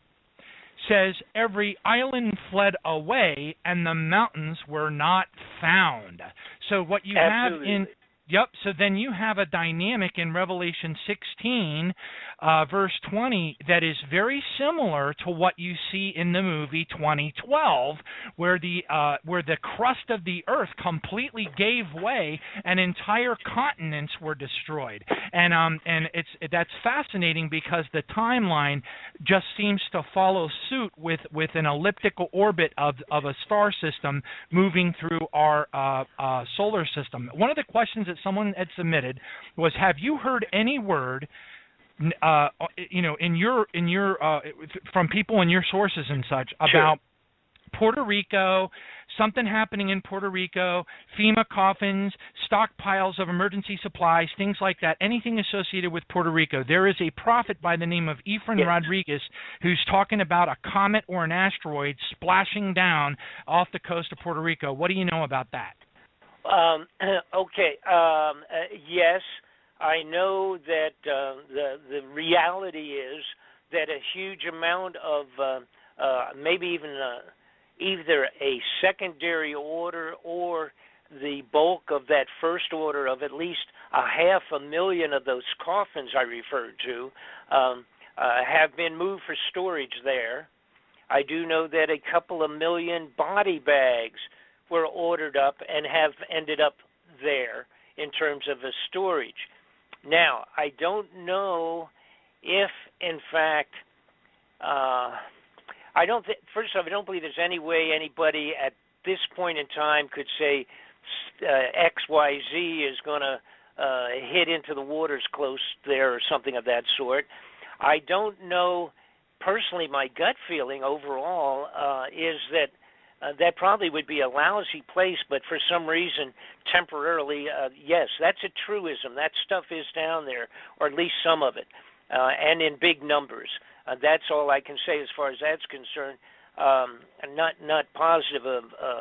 says every island fled away and the mountains were not found. So what you have in so then you have a dynamic in Revelation 16, verse 20, that is very similar to what you see in the movie 2012, where the crust of the earth completely gave way and entire continents were destroyed. And that's fascinating because the timeline just seems to follow suit with an elliptical orbit of a star system moving through our solar system. One of the questions that someone had submitted was, have you heard any word in your from people in your sources and such about Puerto Rico, something happening in Puerto Rico, FEMA coffins, stockpiles of emergency supplies, things like that, anything associated with Puerto Rico? There is a prophet by the name of Efrain Rodriguez who's talking about a comet or an asteroid splashing down off the coast of Puerto Rico. What do you know about that? Yes. I know that the reality is that a huge amount of maybe even either a secondary order or the bulk of that first order of at least 500,000 of those coffins I referred to have been moved for storage there. I do know that a couple of million body bags were ordered up and have ended up there in terms of a storage. Now, I don't know if, in fact, first off, I don't believe there's any way anybody at this point in time could say XYZ is going to hit into the waters close there or something of that sort. I don't know. Personally, my gut feeling overall is that that probably would be a lousy place, but for some reason, temporarily, yes, that's a truism. That stuff is down there, or at least some of it, and in big numbers. That's all I can say as far as that's concerned. I'm not positive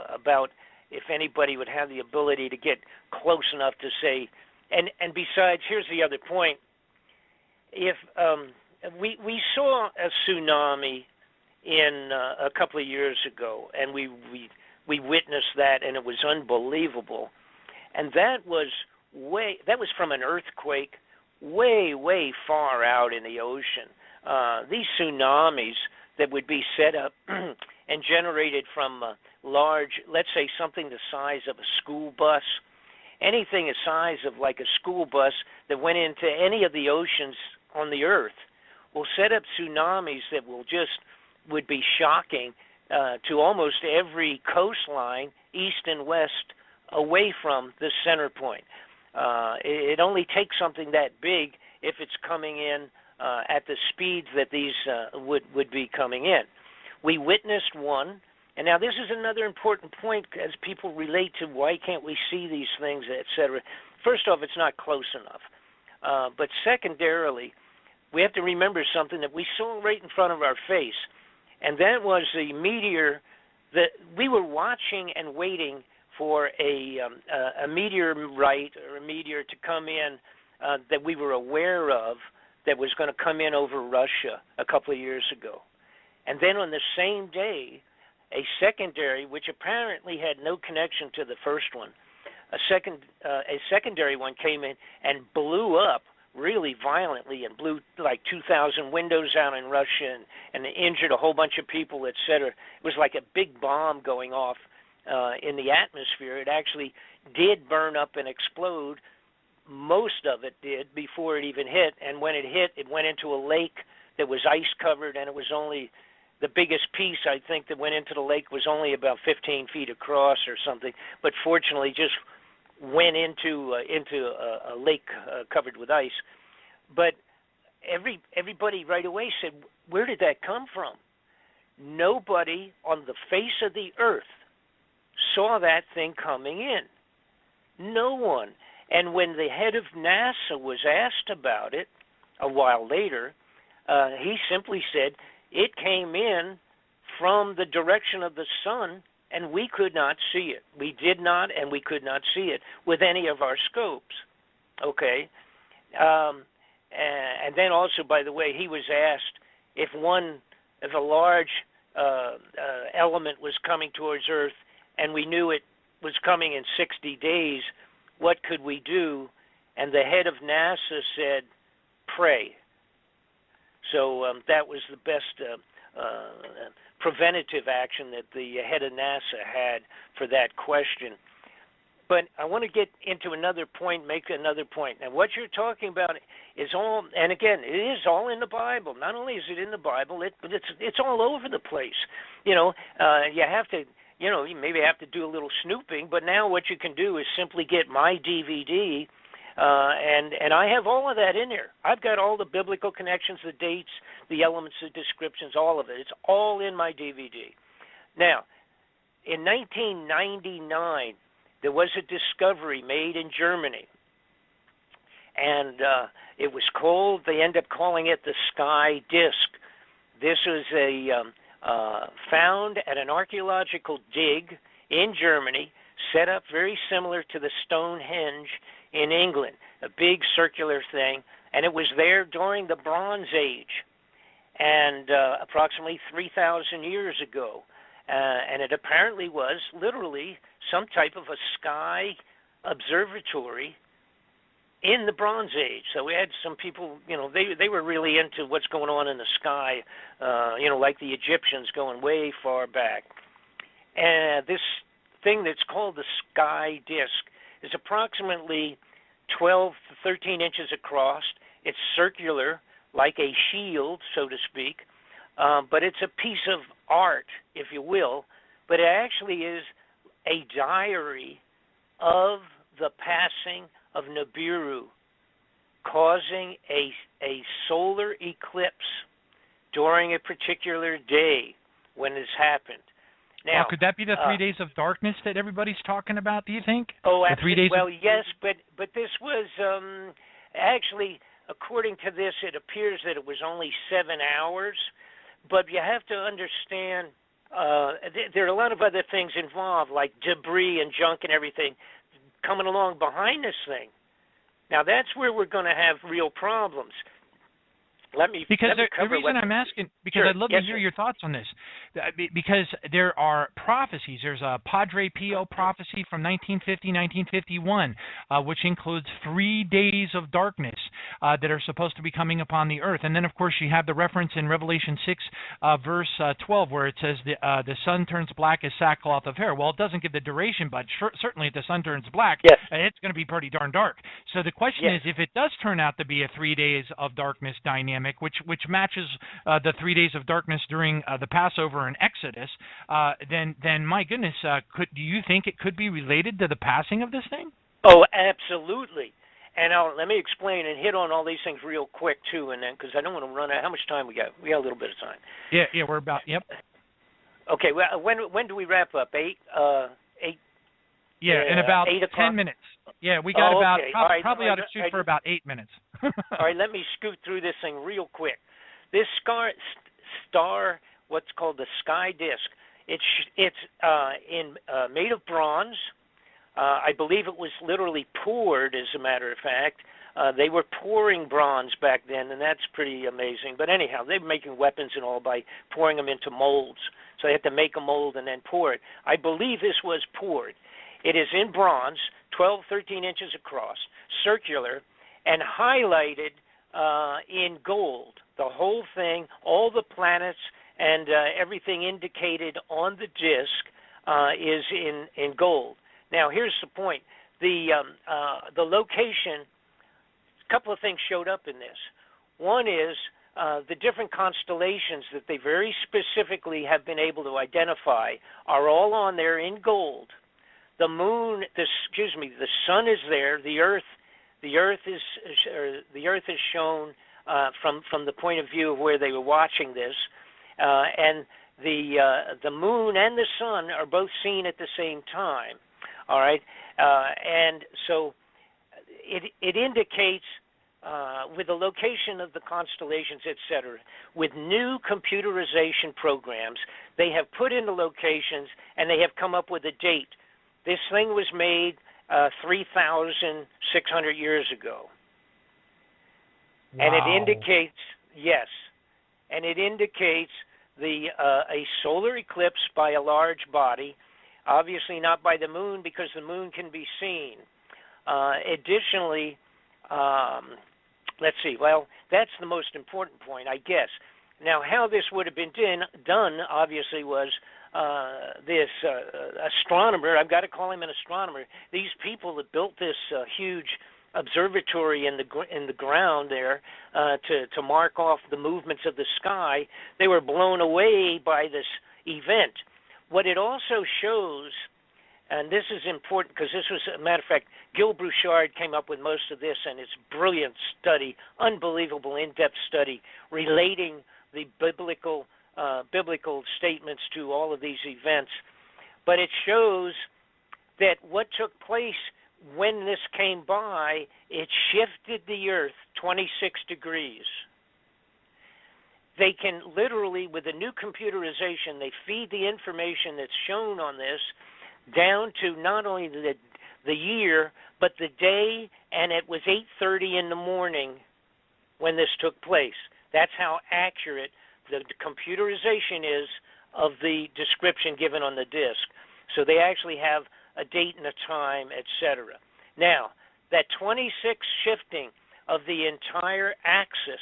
about if anybody would have the ability to get close enough to say. And besides, here's the other point. If we saw a tsunami in a couple of years ago, and we witnessed that, and it was unbelievable. And that was from an earthquake way far out in the ocean. These tsunamis that would be set up and generated from large, let's say something the size of a school bus, anything the size of like a school bus that went into any of the oceans on the earth, will set up tsunamis that would be shocking to almost every coastline, east and west, away from the center point. It only takes something that big if it's coming in at the speeds that these would be coming in. We witnessed one, and now this is another important point as people relate to why can't we see these things, et cetera. First off, it's not close enough. But secondarily, we have to remember something that we saw right in front of our face, and that was the meteor that we were watching and waiting for a meteorite or a meteor to come in that we were aware of that was going to come in over Russia a couple of years ago. And then on the same day, a secondary, which apparently had no connection to the first one, a secondary one came in and blew up really violently and blew like 2,000 windows out in Russia and injured a whole bunch of people, et cetera. It was like a big bomb going off in the atmosphere. It actually did burn up and explode. Most of it did before it even hit, and when it hit, it went into a lake that was ice-covered, and it was only the biggest piece, I think, that went into the lake was only about 15 feet across or something, but fortunately just went into a lake covered with ice. But everybody right away said, where did that come from? Nobody on the face of the earth saw that thing coming in. No one. And when the head of NASA was asked about it a while later, he simply said, it came in from the direction of the sun, and we could not see it. We did not, and we could not see it with any of our scopes. Okay? And then also, by the way, he was asked if a large element was coming towards Earth, and we knew it was coming in 60 days, what could we do? And the head of NASA said, pray. So that was the best preventative action that the head of NASA had for that question. But I want to get into another point, make another point. Now, what you're talking about is all, and again, it is all in the Bible. Not only is it in the Bible, but it's all over the place. You know, you have to, you maybe have to do a little snooping, but now what you can do is simply get my DVD, and I have all of that in there. I've got all the biblical connections, the dates, the elements, the descriptions, all of it. It's all in my DVD. Now, in 1999, there was a discovery made in Germany, and it was called, they end up calling it the Sky Disk. This was found at an archaeological dig in Germany set up very similar to the Stonehenge in England, a big circular thing, and it was there during the Bronze Age, and approximately 3,000 years ago. And it apparently was literally some type of a sky observatory in the Bronze Age. So we had some people, they were really into what's going on in the sky, like the Egyptians going way far back. And this thing that's called the sky disk is approximately 12 to 13 inches across. It's circular, like a shield, so to speak, but it's a piece of art, if you will, but it actually is a diary of the passing of Nibiru, causing a solar eclipse during a particular day when this happened. Now, could that be the 3 days of darkness that everybody's talking about, do you think? Oh, the 3 days well, yes, but this was actually, according to this, it appears that it was only 7 hours. But you have to understand, there are a lot of other things involved, like debris and junk and everything coming along behind this thing. Now, that's where we're going to have real problems. The reason I'm asking, because I'd love to hear your thoughts on this, because there are prophecies. There's a Padre Pio prophecy from 1950, 1951, which includes 3 days of darkness that are supposed to be coming upon the earth. And then, of course, you have the reference in Revelation 6, verse 12, where it says the sun turns black as sackcloth of hair. Well, it doesn't give the duration, but certainly if the sun turns black, it's going to be pretty darn dark. So the question is, if it does turn out to be a 3 days of darkness dynamic, which matches the 3 days of darkness during the Passover and Exodus, then my goodness, do you think it could be related to the passing of this thing? Oh, absolutely. And let me explain and hit on all these things real quick too, and then because I don't want to run out. How much time we got? We got a little bit of time. Yeah, we're about. Yep. Okay. Well, when do we wrap up? 8. Yeah, in about 10 minutes. Yeah, we got probably ought to shoot for about 8 minutes. All right, let me scoot through this thing real quick. This star, what's called the sky disk, it's made of bronze. I believe it was literally poured, as a matter of fact. They were pouring bronze back then, and that's pretty amazing. But anyhow, they were making weapons and all by pouring them into molds. So they had to make a mold and then pour it. I believe this was poured. It is in bronze, 12, 13 inches across, circular, and highlighted in gold. The whole thing, all the planets and everything indicated on the disk is in gold. Now, here's the point. The location, a couple of things showed up in this. One is the different constellations that they very specifically have been able to identify are all on there in gold. The moon, the sun is there. The earth is shown from the point of view of where they were watching this, and the moon and the sun are both seen at the same time. All right, and so it indicates with the location of the constellations, etc. With new computerization programs, they have put in the locations and they have come up with a date. This thing was made 3,600 years ago. Wow. And it indicates, a solar eclipse by a large body, obviously not by the moon because the moon can be seen. Additionally, let's see, well, that's the most important point, I guess. Now, how this would have been done obviously was this astronomer, I've got to call him an astronomer, these people that built this huge observatory in the ground there to mark off the movements of the sky, they were blown away by this event. What it also shows, and this is important because this was, a matter of fact, Gil Bouchard came up with most of this, and it's brilliant study, unbelievable in-depth study relating the biblical statements to all of these events. But it shows that what took place when this came by, it shifted the Earth 26 degrees. They can literally, with the new computerization, they feed the information that's shown on this. down to not only the year, but the day, and it was 8:30 in the morning when this took place. That's how accurate the computerization is of the description given on the disk. So they actually have a date and a time, etc. Now, that 26 shifting of the entire axis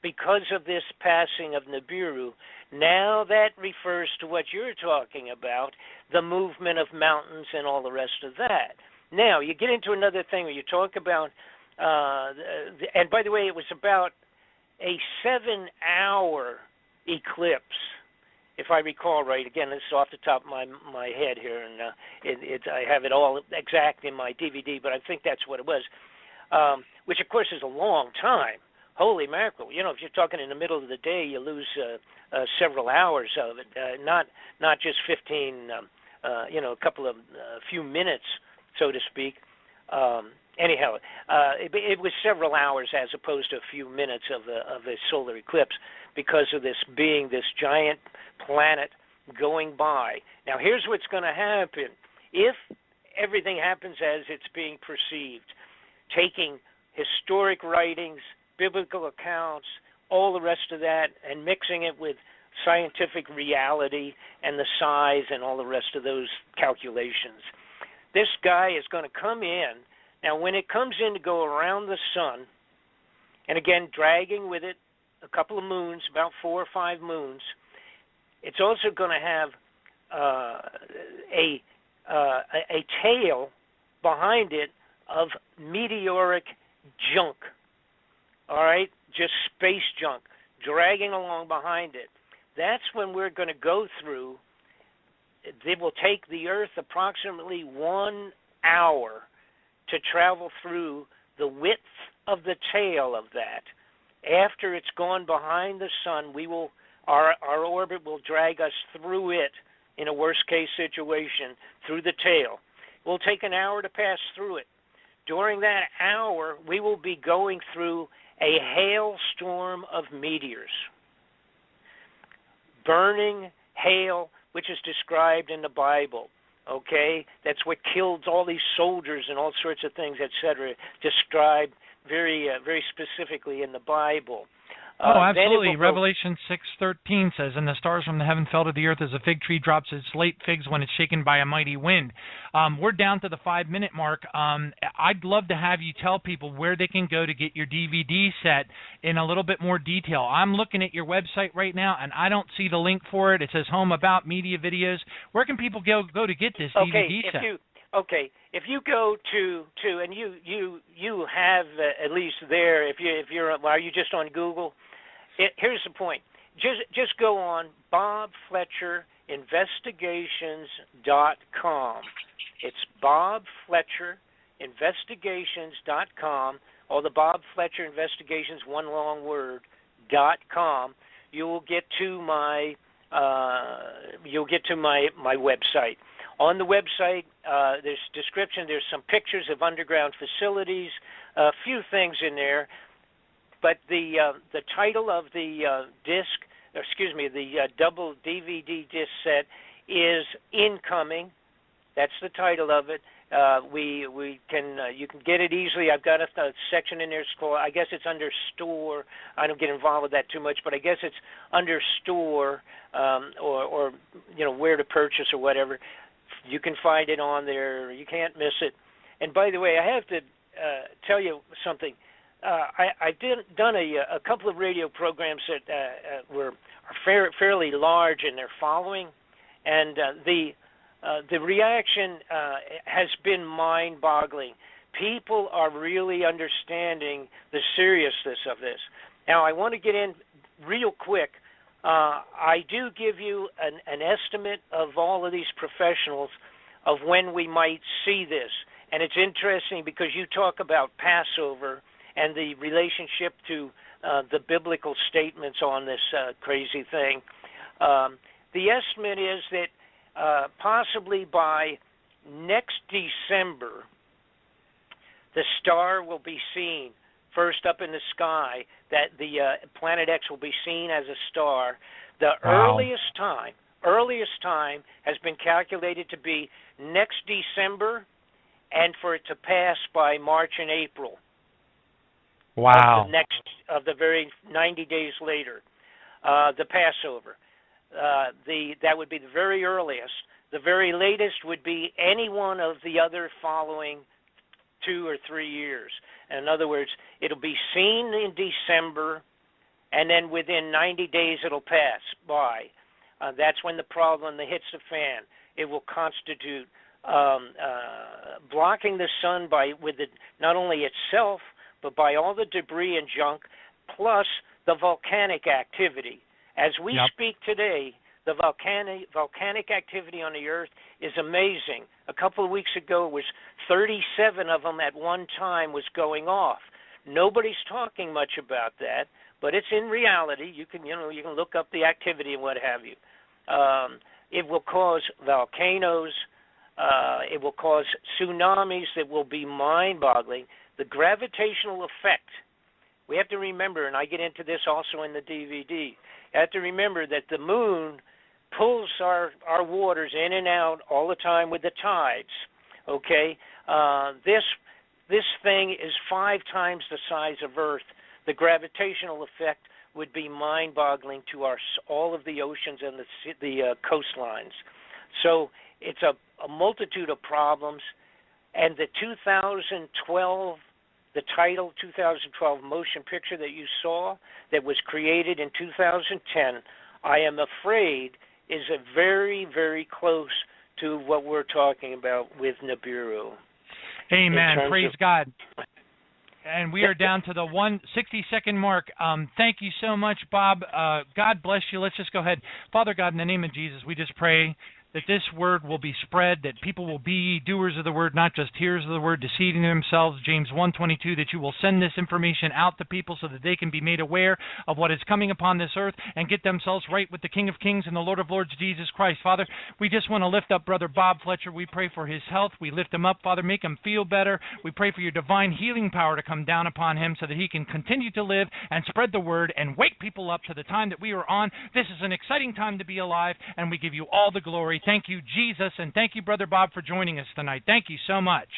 because of this passing of Nibiru, now that refers to what you're talking about, the movement of mountains and all the rest of that. Now, you get into another thing where you talk about, and by the way, it was about a 7-hour eclipse, if I recall right. Again, this is off the top of my head here, and I have it all exact in my DVD, but I think that's what it was, which, of course, is a long time. Holy mackerel! You know, if you're talking in the middle of the day, you lose several hours of it, not just 15. A few minutes, so to speak. Anyhow, it was several hours as opposed to a few minutes of a solar eclipse because of this being this giant planet going by. Now, here's what's going to happen if everything happens as it's being perceived, taking historic writings, biblical accounts, all the rest of that, and mixing it with scientific reality and the size and all the rest of those calculations. This guy is going to come in. Now, when it comes in to go around the sun, and again, dragging with it a couple of moons, about 4 or 5 moons, it's also going to have a tail behind it of meteoric junk. All right, just space junk dragging along behind it. That's when we're going to go through. It will take the Earth approximately 1 hour to travel through the width of the tail of that. After it's gone behind the sun, our orbit will drag us through it in a worst-case situation, through the tail. It will take an hour to pass through it. During that hour, we will be going through a hailstorm of meteors. Burning hail, which is described in the Bible, okay? That's what killed all these soldiers and all sorts of things, etc., described very specifically in the Bible. Absolutely. Revelation 6:13 says, "And the stars from the heaven fell to the earth as a fig tree drops its late figs when it's shaken by a mighty wind." We're down to the 5-minute mark. I'd love to have you tell people where they can go to get your DVD set in a little bit more detail. I'm looking at your website right now, and I don't see the link for it. It says Home About Media Videos. Where can people go to get this DVD set? If you go to and you have at least there, if you're are you just on Google? Here's the point. Just go on BobFletcherInvestigations.com. It's BobFletcherInvestigations.com, or the Bob Fletcher Investigations, one long word, .com. You will get to my my website. On the website, there's description. There's some pictures of underground facilities, a few things in there. But the title of the the double DVD disc set is Incoming. That's the title of it. You can get it easily. I've got a section in there. It's called, I guess it's under store. I don't get involved with that too much, but I guess it's under store or where to purchase or whatever. You can find it on there. You can't miss it. And by the way, I have to tell you something. I've done a couple of radio programs that are fairly large in their following, and the reaction has been mind-boggling. People are really understanding the seriousness of this. Now, I want to get in real quick. I do give you an estimate of all of these professionals of when we might see this. And it's interesting because you talk about Passover and the relationship to the biblical statements on this crazy thing. The estimate is that possibly by next December, the star will be seen first up in the sky, that the Planet X will be seen as a star. The earliest time earliest time has been calculated to be next December, and for it to pass by March and April. Wow. Of the very 90 days later, the Passover. That would be the very earliest. The very latest would be any one of the other following 2 or 3 years. In other words, it'll be seen in December, and then within 90 days it'll pass by. That's when the problem hits the fan. It will constitute blocking the sun with not only itself, but by all the debris and junk, plus the volcanic activity. As we speak today, the volcanic activity on the Earth is amazing. A couple of weeks ago, it was 37 of them at one time was going off. Nobody's talking much about that, but it's in reality. You can look up the activity and what have you. It will cause volcanoes. It will cause tsunamis that will be mind-boggling. The gravitational effect. We have to remember, and I get into this also in the DVD, you have to remember that the moon pulls our waters in and out all the time with the tides, okay? This thing is 5 times the size of Earth. The gravitational effect would be mind-boggling to all of the oceans and the coastlines. So it's a multitude of problems, and the 2012, the title 2012 motion picture that you saw that was created in 2010, I am afraid is very, very close to what we're talking about with Nibiru. Amen. Praise God. And we are down to the 160-second mark. Thank you so much, Bob. God bless you. Let's just go ahead. Father God, in the name of Jesus, we just pray that this word will be spread, that people will be doers of the word, not just hearers of the word, deceiving themselves. James 1:22, that you will send this information out to people so that they can be made aware of what is coming upon this earth and get themselves right with the King of Kings and the Lord of Lords, Jesus Christ. Father, we just want to lift up Brother Bob Fletcher. We pray for his health. We lift him up, Father. Make him feel better. We pray for your divine healing power to come down upon him so that he can continue to live and spread the word and wake people up to the time that we are on. This is an exciting time to be alive, and we give you all the glory. Thank you, Jesus, and thank you, Brother Bob, for joining us tonight. Thank you so much.